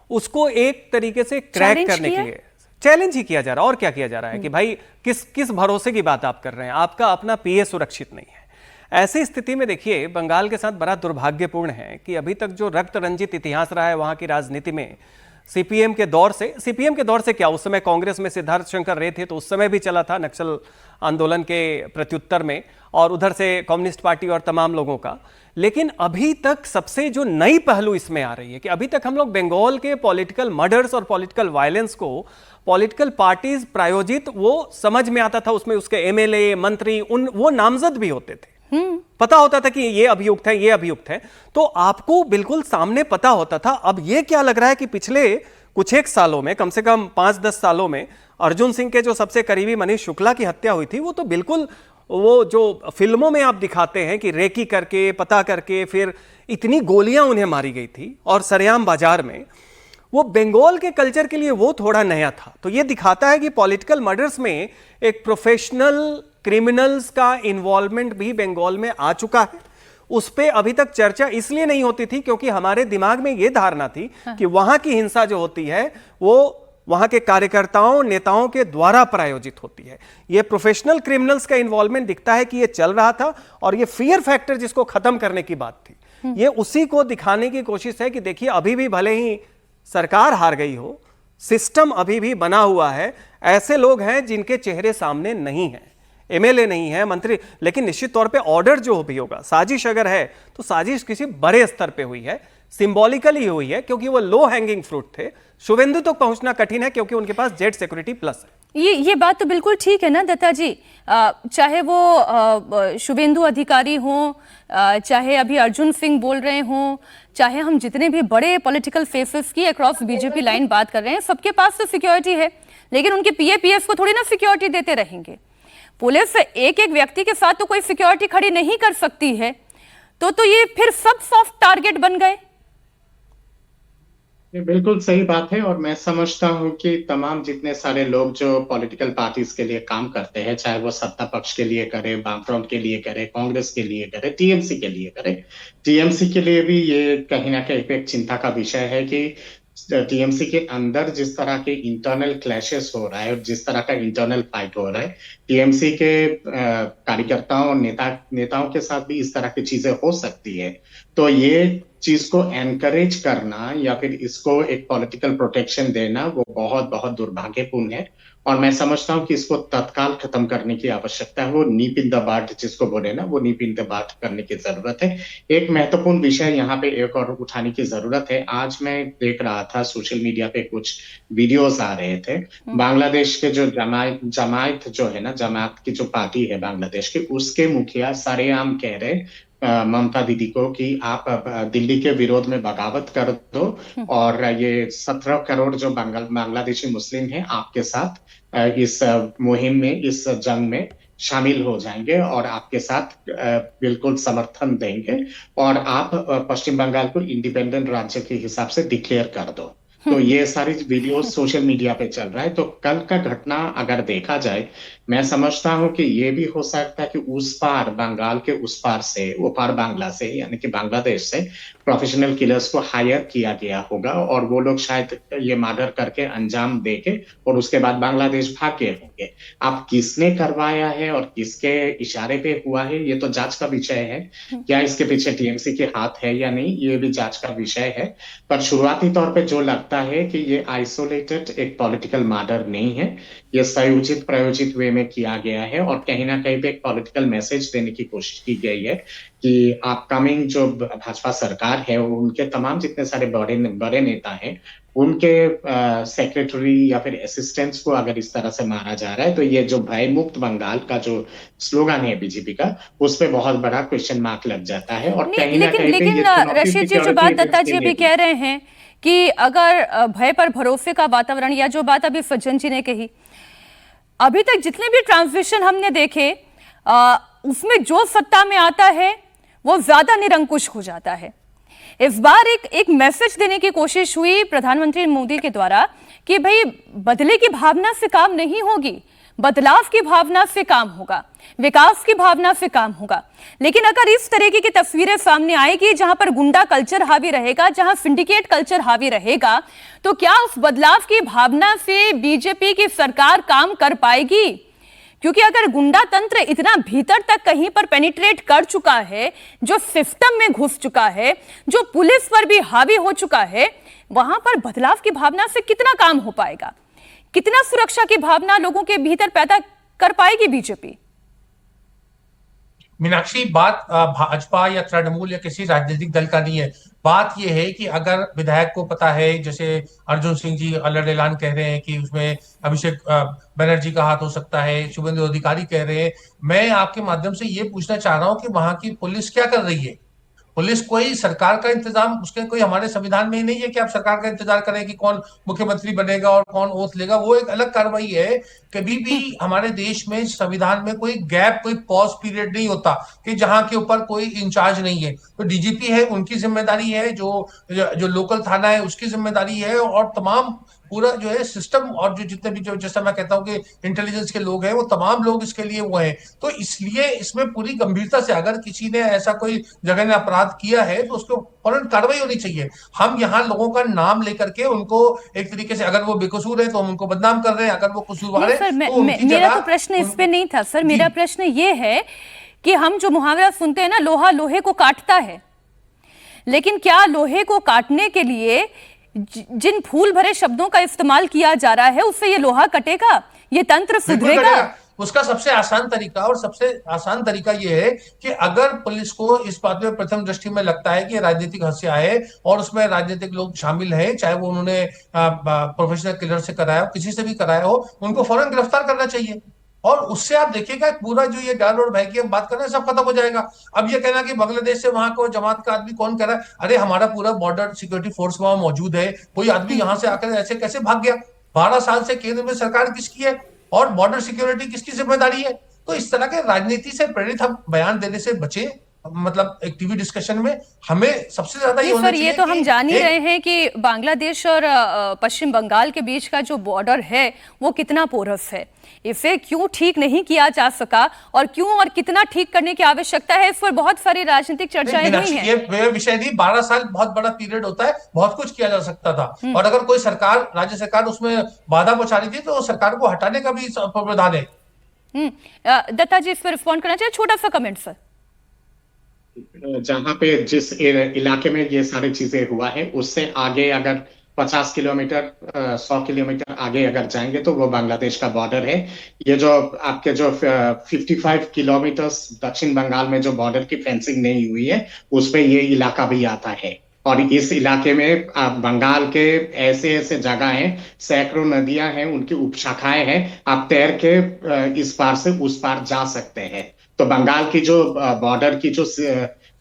उसको एक तरीके से क्रैक करने के लिए चैलेंज ही किया जा रहा है। और क्या किया जा रहा है कि भाई किस भरोसे की बात आप कर रहे हैं, आपका अपना पीए सुरक्षित नहीं है। ऐसी स्थिति में देखिए, बंगाल के साथ बड़ा दुर्भाग्यपूर्ण है कि अभी तक जो रक्त रंजित इतिहास रहा है वहां की राजनीति में, सीपीएम के दौर से क्या, उस समय कांग्रेस में सिद्धार्थ शंकर रे थे तो उस समय भी चला था नक्सल आंदोलन के प्रत्युत्तर में, और उधर से कम्युनिस्ट पार्टी और तमाम लोगों का। लेकिन अभी तक सबसे जो नई पहलू इसमें आ रही है कि अभी तक हम लोग बंगाल के पॉलिटिकल मर्डर्स और पॉलिटिकल वायलेंस को पॉलिटिकल पार्टीज प्रायोजित वो समझ में आता था, उसमें उसके एमएलए मंत्री वो नामजद भी होते थे, पता होता था कि ये अभियुक्त है, ये अभियुक्त है, तो आपको बिल्कुल सामने पता होता था। अब ये क्या लग रहा है कि पिछले कुछ एक सालों में, कम से कम 5-10 सालों में, अर्जुन सिंह के जो सबसे करीबी मनीष शुक्ला की हत्या हुई थी, वो तो बिल्कुल वो जो फिल्मों में आप दिखाते हैं कि रेकी करके पता करके फिर इतनी गोलियां उन्हें मारी गई थी और सरेआम बाजार में, वो बंगाल के कल्चर के लिए वो थोड़ा नया था। तो ये दिखाता है कि पॉलिटिकल मर्डर्स में एक प्रोफेशनल क्रिमिनल्स का इन्वॉल्वमेंट भी बंगाल में आ चुका है। उस पर अभी तक चर्चा इसलिए नहीं होती थी क्योंकि हमारे दिमाग में यह धारणा थी कि वहां की हिंसा जो होती है वो वहां के कार्यकर्ताओं नेताओं के द्वारा प्रायोजित होती है। यह प्रोफेशनल क्रिमिनल्स का इन्वॉल्वमेंट दिखता है कि यह चल रहा था, और यह फियर फैक्टर जिसको खत्म करने की बात थी, यह उसी को दिखाने की कोशिश है कि देखिए अभी भी भले ही सरकार हार गई हो, सिस्टम अभी भी बना हुआ है, ऐसे लोग हैं जिनके चेहरे सामने नहीं है, एमएलए नहीं है, मंत्री, लेकिन निश्चित तौर पे ऑर्डर जो भी होगा, साजिश अगर है तो साजिश किसी बड़े स्तर पे हुई है, सिंबॉलिकली हुई है, क्योंकि वो लो हैंगिंग फ्रूट थे। शुभेंदु तक पहुंचना कठिन है क्योंकि उनके पास जेड सिक्योरिटी प्लस है। ये बात तो बिल्कुल ठीक है ना दत्ता जी, चाहे वो शुभेंदु अधिकारी हो, चाहे अभी अर्जुन सिंह बोल रहे हों, चाहे हम जितने भी बड़े पॉलिटिकल फेसेस की अक्रॉस बीजेपी लाइन बात कर रहे हैं, सबके पास तो सिक्योरिटी है, लेकिन उनके पीएपीएस को थोड़ी ना सिक्योरिटी देते रहेंगे। पुलिस एक एक व्यक्ति के साथ तो कोई सिक्योरिटी खड़ी नहीं कर सकती है, तो ये फिर सब सॉफ्ट टारगेट बन गए। ये बिल्कुल सही बात है, और मैं समझता हूं कि तमाम जितने सारे लोग जो पॉलिटिकल पार्टीज के लिए काम करते हैं, चाहे वो सत्ता पक्ष के लिए करे, वामफ्रंट के लिए करे, कांग्रेस के लिए करे, टीएमसी के लिए करे, टीएमसी के लिए भी ये कहीं ना कहीं एक चिंता का विषय है कि टीएमसी के अंदर जिस तरह के इंटरनल क्लैशेस हो रहा है और जिस तरह का इंटरनल फाइट हो रहा है, टीएमसी के कार्यकर्ताओं और नेताओं के साथ भी इस तरह की चीजें हो सकती है। तो ये चीज को एनकरेज करना या फिर इसको एक पॉलिटिकल प्रोटेक्शन देना वो बहुत बहुत दुर्भाग्यपूर्ण है। और मैं समझता हूं कि इसको तत्काल खत्म करने की आवश्यकता है। वो नीप इन द बड जिसको बोले ना, वो नीप इन द बड करने की जरूरत है। एक महत्वपूर्ण विषय यहाँ पे एक और उठाने की जरूरत है। आज मैं देख रहा था सोशल मीडिया पे कुछ वीडियोस आ रहे थे, बांग्लादेश के जो जमायत जो है ना, जमात की जो पार्टी है बांग्लादेश की, उसके मुखिया सरेआम कह रहे ममता दीदी को कि आप दिल्ली के विरोध में बगावत कर दो और ये 17 करोड़ जो बांग्लादेशी मुस्लिम हैं आपके साथ इस मुहिम में, इस जंग में शामिल हो जाएंगे और आपके साथ बिल्कुल समर्थन देंगे और आप पश्चिम बंगाल को इंडिपेंडेंट राज्य के हिसाब से डिक्लेयर कर दो। तो ये सारी वीडियो सोशल मीडिया पे चल रहा है। तो कल का घटना अगर देखा जाए, मैं समझता हूं कि ये भी हो सकता है कि उस पार, बंगाल के उस पार से, वो पार बांग्ला से यानी कि बांग्लादेश से प्रोफेशनल किलर्स को हायर किया गया होगा और वो लोग शायद ये मर्डर करके अंजाम देके और उसके बाद बांग्लादेश भाग गए होंगे। अब किसने करवाया है और किसके इशारे पे हुआ है ये तो जांच का विषय है। क्या इसके पीछे टीएमसी के हाथ है या नहीं, ये भी जांच का विषय है। पर शुरुआती तौर पे जो लगता है कि ये आइसोलेटेड एक पॉलिटिकल मर्डर नहीं है, ये संयोजित प्रयोजित वे में किया गया है और कहीं ना कहीं पे एक पॉलिटिकल मैसेज देने की कोशिश की गई है कि अपकमिंग जो भाजपा सरकार है, उनके तमाम जितने सारे बड़े नेता हैं, उनके सेक्रेटरी या फिर असिस्टेंट्स को अगर इस तरह से मारा जा रहा है तो ये जो भय मुक्त बंगाल का जो स्लोगन है बीजेपी का, उस पे बहुत बड़ा क्वेश्चन मार्क लग जाता है। और कहीं ना कहीं लेकिन रशीद जी, जो बात दत्ता जी अभी कह रहे हैं कि अगर भय पर भरोसे का वातावरण, या जो बात अभी सज्जन जी ने कही, अभी तक जितने भी ट्रांजिशन हमने देखे उसमें जो सत्ता में आता है वो ज्यादा निरंकुश हो जाता है। इस बार एक मैसेज देने की कोशिश हुई प्रधानमंत्री मोदी के द्वारा कि भाई बदले की भावना से काम नहीं होगी, बदलाव की भावना से काम होगा, विकास की भावना से काम होगा। लेकिन अगर इस तरीके की तस्वीरें सामने आएगी जहां पर गुंडा कल्चर हावी रहेगा, जहां सिंडिकेट कल्चर हावी रहेगा, तो क्या उस बदलाव की भावना से बीजेपी की सरकार काम कर पाएगी? क्योंकि अगर गुंडा तंत्र इतना भीतर तक कहीं पर पेनिट्रेट कर चुका है, जो सिस्टम में घुस चुका है, जो पुलिस पर भी हावी हो चुका है, वहां पर बदलाव की भावना से कितना काम हो पाएगा? कितना सुरक्षा की भावना लोगों के भीतर पैदा कर पाएगी बीजेपी? मीनाक्षी, बात भाजपा या तृणमूल या किसी राजनीतिक दल का नहीं है। बात यह है कि अगर विधायक को पता है, जैसे अर्जुन सिंह जी अलर्ट ऐलान कह रहे हैं कि उसमें अभिषेक बनर्जी का हाथ हो सकता है, शुभेंदु अधिकारी कह रहे हैं, मैं आपके माध्यम से ये पूछना चाह रहा हूं कि वहां की पुलिस क्या कर रही है? पुलिस कोई सरकार का इंतजाम, उसके कोई हमारे संविधान में ही नहीं है कि आप सरकार का इंतजार करें कि कौन मुख्यमंत्री बनेगा और कौन ओथ लेगा। वो एक अलग कार्रवाई है। कभी भी हमारे देश में संविधान में कोई गैप, कोई पॉज पीरियड नहीं होता कि जहां के ऊपर कोई इंचार्ज नहीं है। तो डीजीपी है, उनकी जिम्मेदारी है, जो लोकल थाना है उसकी जिम्मेदारी है, और तमाम पूरा जो है सिस्टम और जो जितने भी, जो जैसा मैं कहता हूं कि इंटेलिजेंस के लोग हैं, वो तमाम लोग इसके लिए वो हैं। तो इसलिए इसमें पूरी गंभीरता से अगर किसी ने ऐसा कोई जघन्य अपराध किया है तो उसको फौरन कार्रवाई होनी चाहिए। हम यहाँ लोगों का नाम लेकर के उनको एक तरीके से, अगर वो बेकसूर है तो हम उनको बदनाम कर रहे हैं, अगर वो कसूरवार है तो मेरा तो प्रश्न इस पे नहीं था सर। मेरा प्रश्न ये है कि हम जो मुहावरा सुनते हैं ना, लोहा लोहे को काटता है, लेकिन क्या लोहे को काटने के लिए जिन फूल भरे शब्दों का इस्तेमाल किया जा रहा है उससे ये लोहा कटेगा? ये तंत्र सुधरेगा? उसका सबसे आसान तरीका, और सबसे आसान तरीका यह है कि अगर पुलिस को इस बात में प्रथम दृष्टि में लगता है कि राजनीतिक हत्या है और उसमें राजनीतिक लोग शामिल हैं, चाहे वो उन्होंने प्रोफेशनल किलर से कराया हो, किसी से भी कराया हो, उनको फौरन गिरफ्तार करना चाहिए। और उससे आप देखिएगा पूरा जो ये डर और भय की हम बात कर रहे हैं सब खत्म हो जाएगा। अब ये कहना कि बांग्लादेश से वहां को जमात का आदमी कौन कर रहा है, अरे हमारा पूरा बॉर्डर सिक्योरिटी फोर्स वहां मौजूद है, कोई आदमी यहां से आकर ऐसे कैसे भाग गया? 12 साल से केंद्र में सरकार किसकी है और बॉर्डर सिक्योरिटी किसकी जिम्मेदारी है? तो इस तरह के राजनीति से प्रेरित हम बयान देने से बचे। मतलब एक टीवी डिस्कशन में हमें सबसे ज्यादा ये होना चाहिए। ये तो हम जान ही रहे हैं कि बांग्लादेश और पश्चिम बंगाल के बीच का जो बॉर्डर है वो कितना पोरस है। इसे क्यों ठीक नहीं किया जा सका और क्यों और कितना ठीक करने की आवश्यकता है, इस पर बहुत सारी राजनीतिक चर्चाएं हुई हैं। ये विषय नहीं, 12 साल बहुत बड़ा पीरियड होता है, बहुत कुछ किया जा सकता था। और अगर कोई सरकार, राज्य सरकार उसमें बाधा पहुंचा रही थी तो सरकार को हटाने का भी प्रावधान है। दत्ता जी इस पर रिस्पॉन्ड करना चाहिए, छोटा सा कमेंट सर। जहां पे जिस इलाके में ये सारी चीजें हुआ है उससे आगे अगर 50 किलोमीटर 100 किलोमीटर आगे अगर जाएंगे तो वो बांग्लादेश का बॉर्डर है। ये जो आपके जो 55 किलोमीटर दक्षिण बंगाल में जो बॉर्डर की फेंसिंग नहीं हुई है उस पे ये इलाका भी आता है। और इस इलाके में आप बंगाल के ऐसे ऐसे जगह हैं, सैकड़ों नदियां हैं, उनकी उपशाखाएं हैं, आप तैर के इस पार से उस पार जा सकते हैं। तो बंगाल की जो बॉर्डर की जो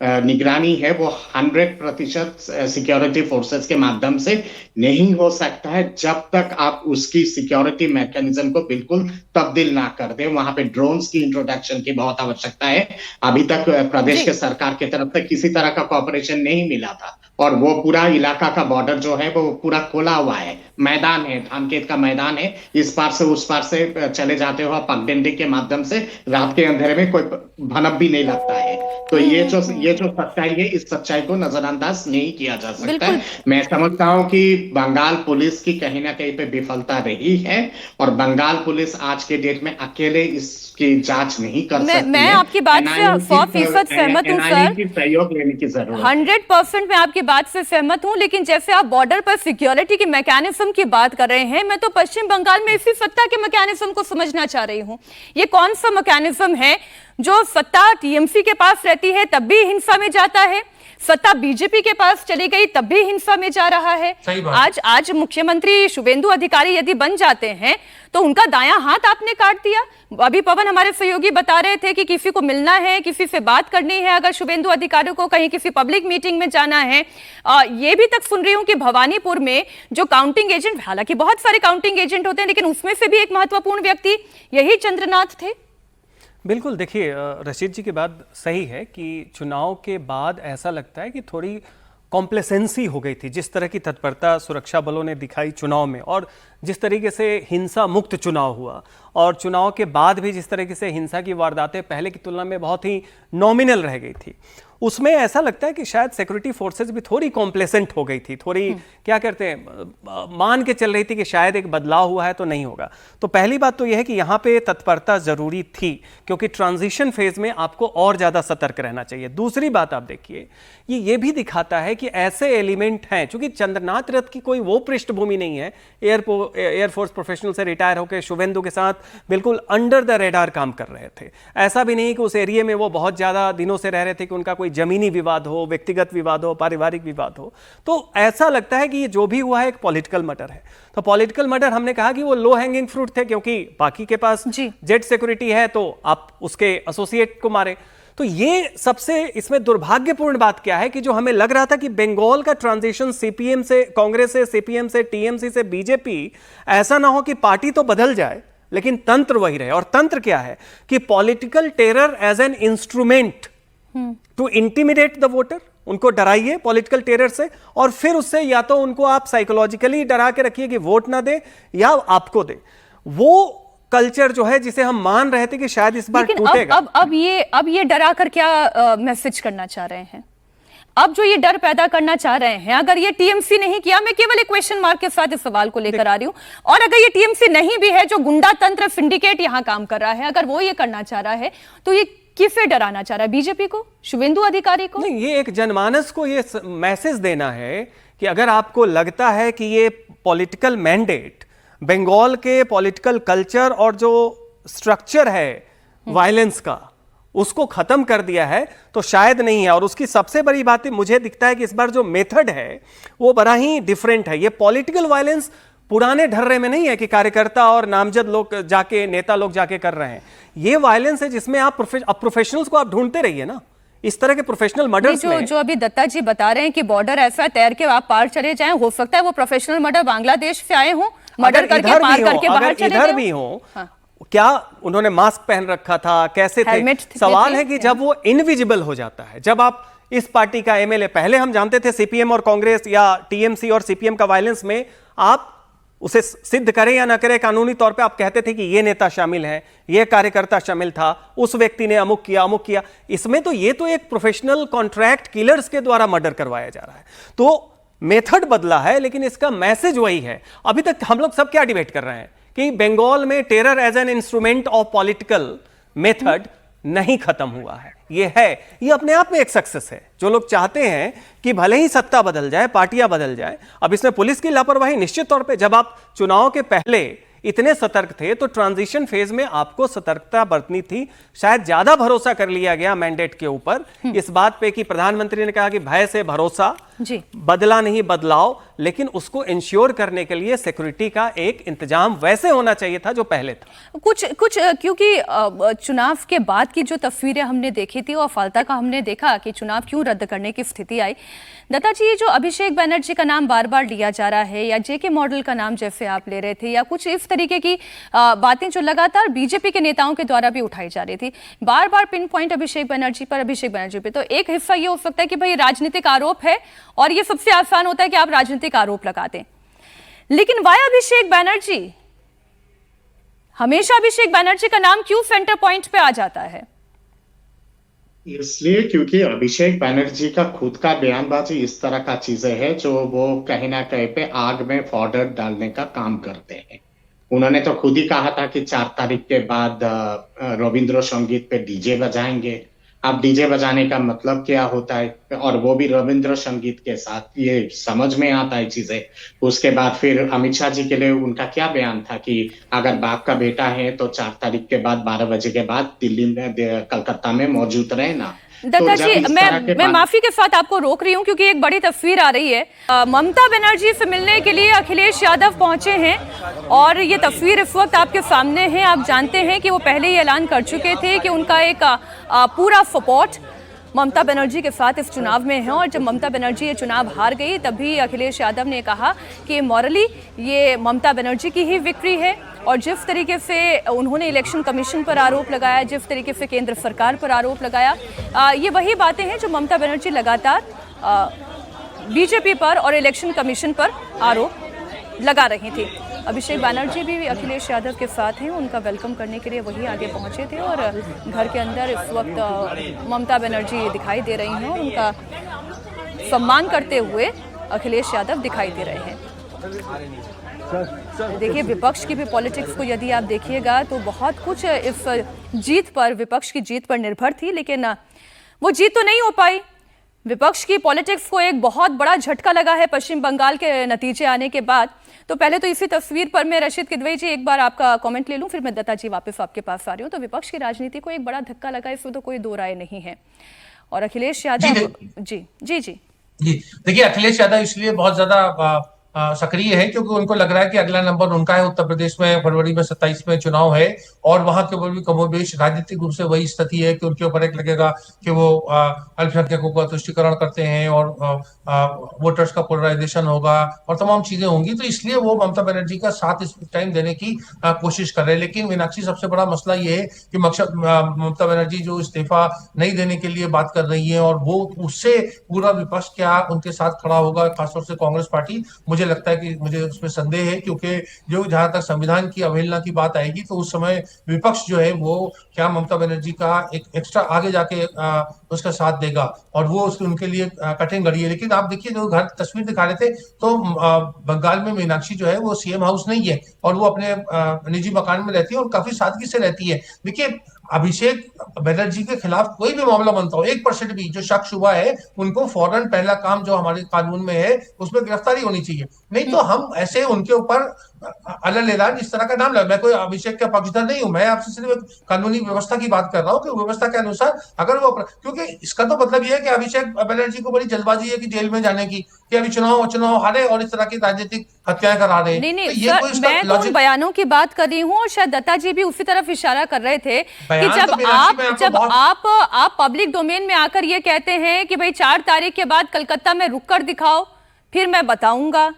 निगरानी है वो 100% सिक्योरिटी फोर्सेस के माध्यम से नहीं हो सकता है जब तक आप उसकी सिक्योरिटी मैकेनिज्म को बिल्कुल तब्दील ना कर दे। वहां पे ड्रोन्स की इंट्रोडक्शन की बहुत आवश्यकता है। अभी तक प्रदेश के सरकार की तरफ से किसी तरह का कॉपरेशन नहीं मिला था और वो पूरा इलाका का बॉर्डर जो है वो पूरा खोला हुआ है, मैदान है, धानखेत का मैदान है, इस पार से उस पार से चले जाते हो पगडंडी के माध्यम से, रात के अंधेरे में कोई भनक भी नहीं लगता है। तो ये जो सच्चाई है, इस सच्चाई को नजरअंदाज नहीं किया जा सकता है। मैं समझता हूं कि बंगाल पुलिस की कहीं ना कहीं पे विफलता रही है और बंगाल पुलिस आज के डेट में अकेले इसकी जांच नहीं कर सकती। मैं आपकी बात से 100% सहमत हूं सर, सहयोग लेने की जरूरत 100% मैं आपकी बात से सहमत हूं। लेकिन जैसे आप बॉर्डर पर सिक्योरिटी की मैकेनिज्म की बात कर रहे हैं, मैं तो पश्चिम बंगाल में इसी सत्ता के मैकेनिज्म को समझना चाह रही हूं। ये कौन सा मैकेनिज्म है जो सत्ता टीएमसी के पास रहती है तब भी हिंसा में जाता है, सत्ता बीजेपी के पास चली गई तब भी हिंसा में जा रहा है। आज मुख्यमंत्री शुभेंदु अधिकारी यदि बन जाते हैं तो उनका दायां हाथ आपने काट दिया। अभी पवन हमारे सहयोगी बता रहे थे कि किसी को मिलना है, किसी से बात करनी है, अगर शुभेंदु अधिकारी को कहीं किसी पब्लिक मीटिंग में जाना है। ये भी तक सुन रही हूं कि भवानीपुर में जो काउंटिंग एजेंट, हालांकि बहुत सारे काउंटिंग एजेंट होते हैं लेकिन उसमें से भी एक महत्वपूर्ण व्यक्ति यही चंद्रनाथ थे। बिल्कुल, देखिए रशीद जी की बात सही है कि चुनाव के बाद ऐसा लगता है कि थोड़ी कॉम्प्लेसेंसी हो गई थी। जिस तरह की तत्परता सुरक्षा बलों ने दिखाई चुनाव में और जिस तरीके से हिंसा मुक्त चुनाव हुआ और चुनाव के बाद भी जिस तरीके से हिंसा की वारदातें पहले की तुलना में बहुत ही नॉमिनल रह गई थी, उसमें ऐसा लगता है कि शायद सिक्योरिटी फोर्सेस भी थोड़ी कॉम्प्लेसेंट हो गई थी, थोड़ी क्या कहते हैं, मान के चल रही थी कि शायद एक बदलाव हुआ है तो नहीं होगा। तो पहली बात तो यह है कि यहाँ पे तत्परता जरूरी थी क्योंकि ट्रांजिशन फेज में आपको और ज्यादा सतर्क रहना चाहिए। दूसरी बात आप देखिए, ये भी दिखाता है कि ऐसे एलिमेंट हैं, चूंकि चंद्रनाथ रथ की कोई वो पृष्ठभूमि नहीं है, एयरफोर्स प्रोफेशनल से रिटायर होकर शुभेंदु के साथ बिल्कुल अंडर द रेडार काम कर रहे थे। ऐसा भी नहीं कि उस एरिया में वो बहुत ज्यादा दिनों से रह रहे थे कि उनका कोई जमीनी विवाद हो, व्यक्तिगत विवाद हो, पारिवारिक विवाद हो। तो ऐसा लगता है कि ये जो भी हुआ है एक पॉलिटिकल मर्डर है। तो पॉलिटिकल मर्डर हमने कहा कि वो लो हैंगिंग फ्रूट थे क्योंकि बाकी के पास जेट सिक्योरिटी है तो आप उसके एसोसिएट को मारे। तो ये सबसे इसमें दुर्भाग्यपूर्ण बात क्या है कि जो हमें लग रहा था कि बंगाल का ट्रांजिशन सीपीएम से कांग्रेस से, सीपीएम से, टीएमसी से बीजेपी, ऐसा ना हो कि पार्टी तो बदल जाए लेकिन तंत्र वही रहे। और तंत्र क्या है कि political terror as an instrument to intimidate the voter, उनको डराइए पॉलिटिकल टेरर से और फिर उससे या तो उनको आप साइकोलॉजिकली डरा के रखिए कि वोट ना दे या आपको दे। वो कल्चर जो है जिसे हम मान रहे थे कि शायद इस बार टूटेगा। अब ये डरा कर क्या मैसेज करना चाह रहे हैं? अब जो ये डर पैदा करना चाह रहे हैं, अगर ये टीएमसी नहीं किया, मैं केवल एक क्वेश्चन मार्क के साथ इस सवाल को लेकर आ रही हूं, और अगर ये टीएमसी नहीं भी है, जो गुंडा तंत्र सिंडिकेट यहां काम कर रहा है, अगर वो ये करना चाह रहा है तो ये किसे डराना चाह रहा है? बीजेपी को, शुभेंदु अधिकारी को? नहीं, ये एक जनमानस को ये मैसेज देना है कि अगर आपको लगता है कि ये पॉलिटिकल मैंडेट बंगाल के पॉलिटिकल कल्चर और जो स्ट्रक्चर है वायलेंस का उसको खत्म कर दिया है तो शायद नहीं है। और उसकी सबसे बड़ी बात मुझे दिखता है कि इस बार जो मेथड है वो बड़ा ही डिफरेंट है। ये पॉलिटिकल वायलेंस पुराने ढर्रे में नहीं है कि कार्यकर्ता और नामजद लोग जाके, नेता लोग जाके कर रहे हैं। ये वायलेंस है जिसमें आप प्रोफेशनल्स को आप ढूंढते रहिए ना, इस तरह के प्रोफेशनल मर्डर्स में। जो अभी दत्ता जी बता रहे हैं कि बॉर्डर ऐसा तैर के आप पार चले जाएं, हो सकता है वो प्रोफेशनल मर्डर बांग्लादेश से आए हों, मर्डर करके पार करके बाहर चले गए, इधर भी हो। क्या उन्होंने मास्क पहन रखा था, कैसे थे? सवाल है कि जब वो इनविजिबल हो जाता है, जब आप इस पार्टी का एमएलए, पहले हम जानते थे सीपीएम और कांग्रेस या टीएमसी और सीपीएम का वायलेंस में आप उसे सिद्ध करें या ना करें, कानूनी तौर पे आप कहते थे कि ये नेता शामिल है, ये कार्यकर्ता शामिल था, उस व्यक्ति ने अमुक किया, अमुक किया। इसमें तो ये तो एक प्रोफेशनल कॉन्ट्रैक्ट किलर्स के द्वारा मर्डर करवाया जा रहा है। तो मेथड बदला है लेकिन इसका मैसेज वही है। अभी तक हम लोग सब क्या डिबेट कर रहे हैं कि बंगाल में terror as an instrument of political method नहीं खत्म हुआ है। ये अपने आप में एक सक्सेस है। जो लोग चाहते हैं कि भले ही सत्ता बदल जाए, पार्टियां बदल जाए, अब इसमें पुलिस की लापरवाही निश्चित तौर पे, जब आप चुनाव के पहले इतने सतर्क थे तो ट्रांजिशन फेज में आपको सतर्कता बरतनी थी। शायद ज्यादा भरोसा कर लिया गया मैंडेट के ऊपर, इस बात पे कि प्रधानमंत्री ने कहा कि भय से भरोसा, जी बदला नहीं बदलाव, लेकिन उसको इंश्योर करने के लिए सिक्योरिटी का एक इंतजाम वैसे होना चाहिए था जो पहले था। कुछ क्योंकि चुनाव के बाद की जो तस्वीरें हमने देखी थी और फालता का हमने देखा कि चुनाव क्यों रद्द करने की स्थिति आई। दत्ता जी, ये जो अभिषेक बनर्जी का नाम बार बार लिया जा रहा है, या जेके मॉडल का नाम जैसे आप ले रहे थे, या कुछ इस तरीके की बातें जो लगातार बीजेपी के नेताओं के द्वारा भी उठाई जा रही थी, बार बार पिन पॉइंट अभिषेक बनर्जी पे, तो एक हिस्सा ये हो सकता है कि भाई राजनीतिक आरोप है और ये सबसे आसान होता है कि आप राजनीतिक आरोप लगा दें, लेकिन वाया अभिषेक बनर्जी, हमेशा अभिषेक बनर्जी का नाम क्यों सेंटर पॉइंट पे आ जाता है? इसलिए क्योंकि अभिषेक बनर्जी का खुद का बयानबाजी इस तरह का चीजें है जो वो कहीं ना कहीं पे आग में पाउडर डालने का काम करते हैं। उन्होंने तो खुद ही कहा था कि 4 तारीख के बाद रविंद्र संगीत पे डीजे बजाएंगे। अब डीजे बजाने का मतलब क्या होता है, और वो भी रविंद्र संगीत के साथ, ये समझ में आता है चीजें। उसके बाद फिर अमित शाह जी के लिए उनका क्या बयान था कि अगर बाप का बेटा है तो 4 तारीख के बाद 12 बजे के बाद दिल्ली में, कलकत्ता में मौजूद रहना। दत्ता जी, मैं माफी के साथ आपको रोक रही हूँ क्योंकि एक बड़ी तस्वीर आ रही है। ममता बनर्जी से मिलने के लिए अखिलेश यादव पहुंचे हैं और ये तस्वीर इस वक्त आपके सामने है। आप जानते हैं कि वो पहले ही ऐलान कर चुके थे कि उनका एक पूरा सपोर्ट ममता बनर्जी के साथ इस चुनाव में है, और जब ममता बनर्जी ये चुनाव हार गई तभी अखिलेश यादव ने कहा कि मॉरली ये ममता बनर्जी की ही विक्ट्री है। और जिस तरीके से उन्होंने इलेक्शन कमीशन पर आरोप लगाया, जिस तरीके से केंद्र सरकार पर आरोप लगाया, ये वही बातें हैं जो ममता बनर्जी लगातार बीजेपी पर और इलेक्शन कमीशन पर आरोप लगा रही थी। अभिषेक बनर्जी भी अखिलेश यादव के साथ हैं, उनका वेलकम करने के लिए वही आगे पहुंचे थे, और घर के अंदर इस वक्त ममता बनर्जी दिखाई दे रही हैं और उनका सम्मान करते हुए अखिलेश यादव दिखाई दे रहे हैं। देखिए, विपक्ष की भी पॉलिटिक्स को यदि आप देखिएगा तो बहुत कुछ इस जीत पर, विपक्ष की जीत पर निर्भर थी, लेकिन वो जीत तो नहीं हो पाई। विपक्ष की पॉलिटिक्स को एक बहुत बड़ा झटका लगा है पश्चिम बंगाल के नतीजे आने के बाद। तो पहले तो इसी तस्वीर पर मैं रशीद किदवई जी एक बार आपका कमेंट ले लूं, फिर मैं दत्ता जी वापस आपके पास आ रही हूं। तो विपक्ष की राजनीति को एक बड़ा धक्का लगा, इसमें तो कोई दो राय नहीं है। और अखिलेश यादव जी देखिए, अखिलेश यादव इसलिए बहुत ज्यादा सक्रिय है क्योंकि उनको लग रहा है कि अगला नंबर उनका है। उत्तर प्रदेश में फरवरी में 27 में चुनाव है और वहां के ऊपर भी कमोबेश राजनीतिक रूप से वही स्थिति है कि उनके ऊपर एक लगेगा कि वो अल्पसंख्यकों का तुष्टिकरण करते हैं और वोटर्स का पोलराइजेशन होगा और तमाम चीजें होंगी। तो इसलिए वो ममता बनर्जी का साथ इस टाइम देने की कोशिश कर रहे हैं। लेकिन मीनाक्षी, सबसे बड़ा मसला ये है कि ममता बनर्जी जो इस्तीफा नहीं देने के लिए बात कर रही है और वो उससे पूरा विपक्ष क्या उनके साथ खड़ा होगा, खासतौर से कांग्रेस पार्टी, मुझे लगता है कि मुझे उसमें संदेह है। क्योंकि जो जहां तक संविधान की अवहेलना की बात आएगी तो उस समय विपक्ष जो है वो क्या ममता बनर्जी का एक एक्स्ट्रा आगे जाके उसका साथ देगा, और वो उनके लिए कठिन घड़ी है। लेकिन आप देखिए, जो घर तस्वीर दिखा रहे थे तो बंगाल में मीनाक्षी जो है वो सीएम हाउस नहीं है और वो अपने निजी मकान में रहती है और काफी सादगी से रहती है। देखिए, अभिषेक बनर्जी के खिलाफ कोई भी मामला बनता हो, 1% भी जो शक शुबा है, उनको फौरन पहला काम जो हमारे कानून में है उसमें गिरफ्तारी होनी चाहिए। नहीं तो हम ऐसे उनके ऊपर अलग ऐलान इस तरह का नाम लगा। मैं कोई अभिषेक का पक्षधर नहीं हूं, मैं आपसे सिर्फ कानूनी व्यवस्था की बात कर रहा हूं कि व्यवस्था के अनुसार अगर वो, क्योंकि इसका तो मतलब ये है कि अभिषेक बनर्जी को बड़ी जल्दबाजी है कि जेल में जाने की, कि अभी चुनाव हारे और इस तरह की राजनीतिक हत्याएं करा रहे हैं। नहीं, सर, मैं तो उन बयानों की बात कर रही हूँ और शायद दत्ता जी भी उसी तरफ इशारा कर रहे थे कि जब आप पब्लिक डोमेन में आकर ये कहते हैं कि भाई 4 तारीख के बाद कलकत्ता में रुक कर दिखाओ फिर मैं बताऊंगा,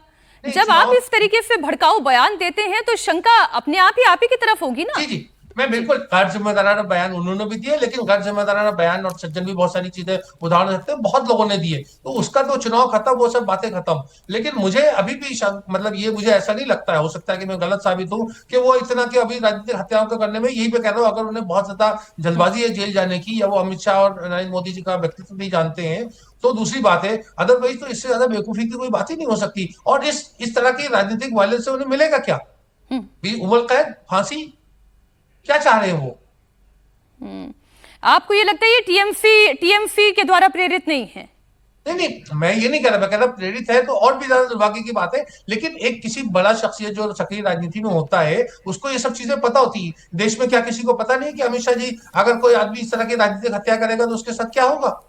जब आप इस तरीके से भड़काऊ बयान देते हैं तो शंका अपने आप ही की तरफ होगी ना। जी, मैं बिल्कुल, गैर जिम्मेदाराना बयान उन्होंने भी दिए, लेकिन गैर जिम्मेदाराना बयान और सज्जन भी बहुत सारी चीजें उदाहरण सकते हैं, बहुत लोगों ने दिए। तो उसका तो चुनाव खत्म, वो सब बातें खत्म। लेकिन मुझे अभी भी मतलब ये मुझे ऐसा नहीं लगता है, हो सकता है कि मैं गलत साबित हूं, कि वो इतना कि अभी राजनीतिक हत्याओं को करने में, यही पे कह रहा हूं, अगर उन्हें बहुत ज्यादा जल्दबाजी है जेल जाने की, या वो अमित शाह और नरेंद्र मोदी जी का व्यक्तित्व नहीं जानते हैं, तो दूसरी बात है। अदरवाइज तो इससे ज्यादा बेवकूफी की कोई बात ही नहीं हो सकती। और इस तरह की राजनीतिक वायलेंस से उन्हें मिलेगा क्या? उम्र कैद, फांसी, क्या चाह रहे हैं वो? आपको ये लगता है ये टीएमसी के द्वारा प्रेरित नहीं है? नहीं, मैं ये नहीं कह रहा, मैं कह रहा प्रेरित है तो और भी ज्यादा दुर्भाग्य की बात है। लेकिन एक किसी बड़ा शख्सियत जो सक्रिय राजनीति में होता है उसको ये सब चीजें पता होती है। देश में क्या किसी को पता नहीं कि अमित शाह जी अगर कोई आदमी इस तरह की राजनीतिक हत्या करेगा तो उसके साथ क्या होगा?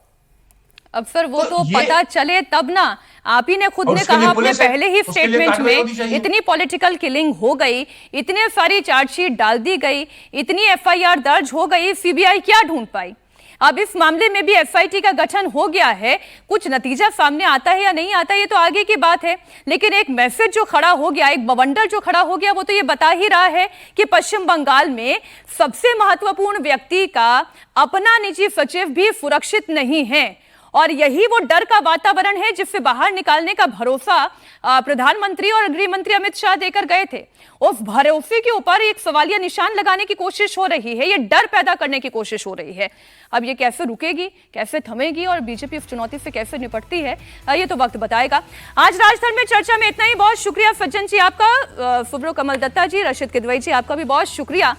अब सर वो तो पता चले तब ना। आप ही ने खुद ने कहा अपने पहले ही स्टेटमेंट में, इतनी पॉलिटिकल किलिंग हो गई, इतने सारी चार्जशीट डाल दी गई, इतनी एफआईआर दर्ज हो गई, सीबीआई क्या ढूंढ पाई? अब इस मामले में भी एसआईटी का गठन हो गया है, कुछ नतीजा सामने आता है या नहीं आता ये तो आगे की बात है। लेकिन एक मैसेज जो खड़ा हो गया, एक बवंडर जो खड़ा हो गया, वो तो ये बता ही रहा है कि पश्चिम बंगाल में सबसे महत्वपूर्ण व्यक्ति का अपना निजी सचिव भी सुरक्षित नहीं है। और यही वो डर का वातावरण है जिससे बाहर निकालने का भरोसा प्रधानमंत्री और गृह मंत्री अमित शाह देकर गए थे। उस भरोसे के ऊपर एक सवालिया निशान लगाने की कोशिश हो रही है, ये डर पैदा करने की कोशिश हो रही है। अब ये कैसे रुकेगी, कैसे थमेगी और बीजेपी इस चुनौती से कैसे निपटती है, ये तो वक्त बताएगा। आज राजधर्म में चर्चा में इतना ही। बहुत शुक्रिया सज्जन जी आपका, सुब्रो कमल दत्ता जी, रशीद किदवई जी आपका भी बहुत शुक्रिया।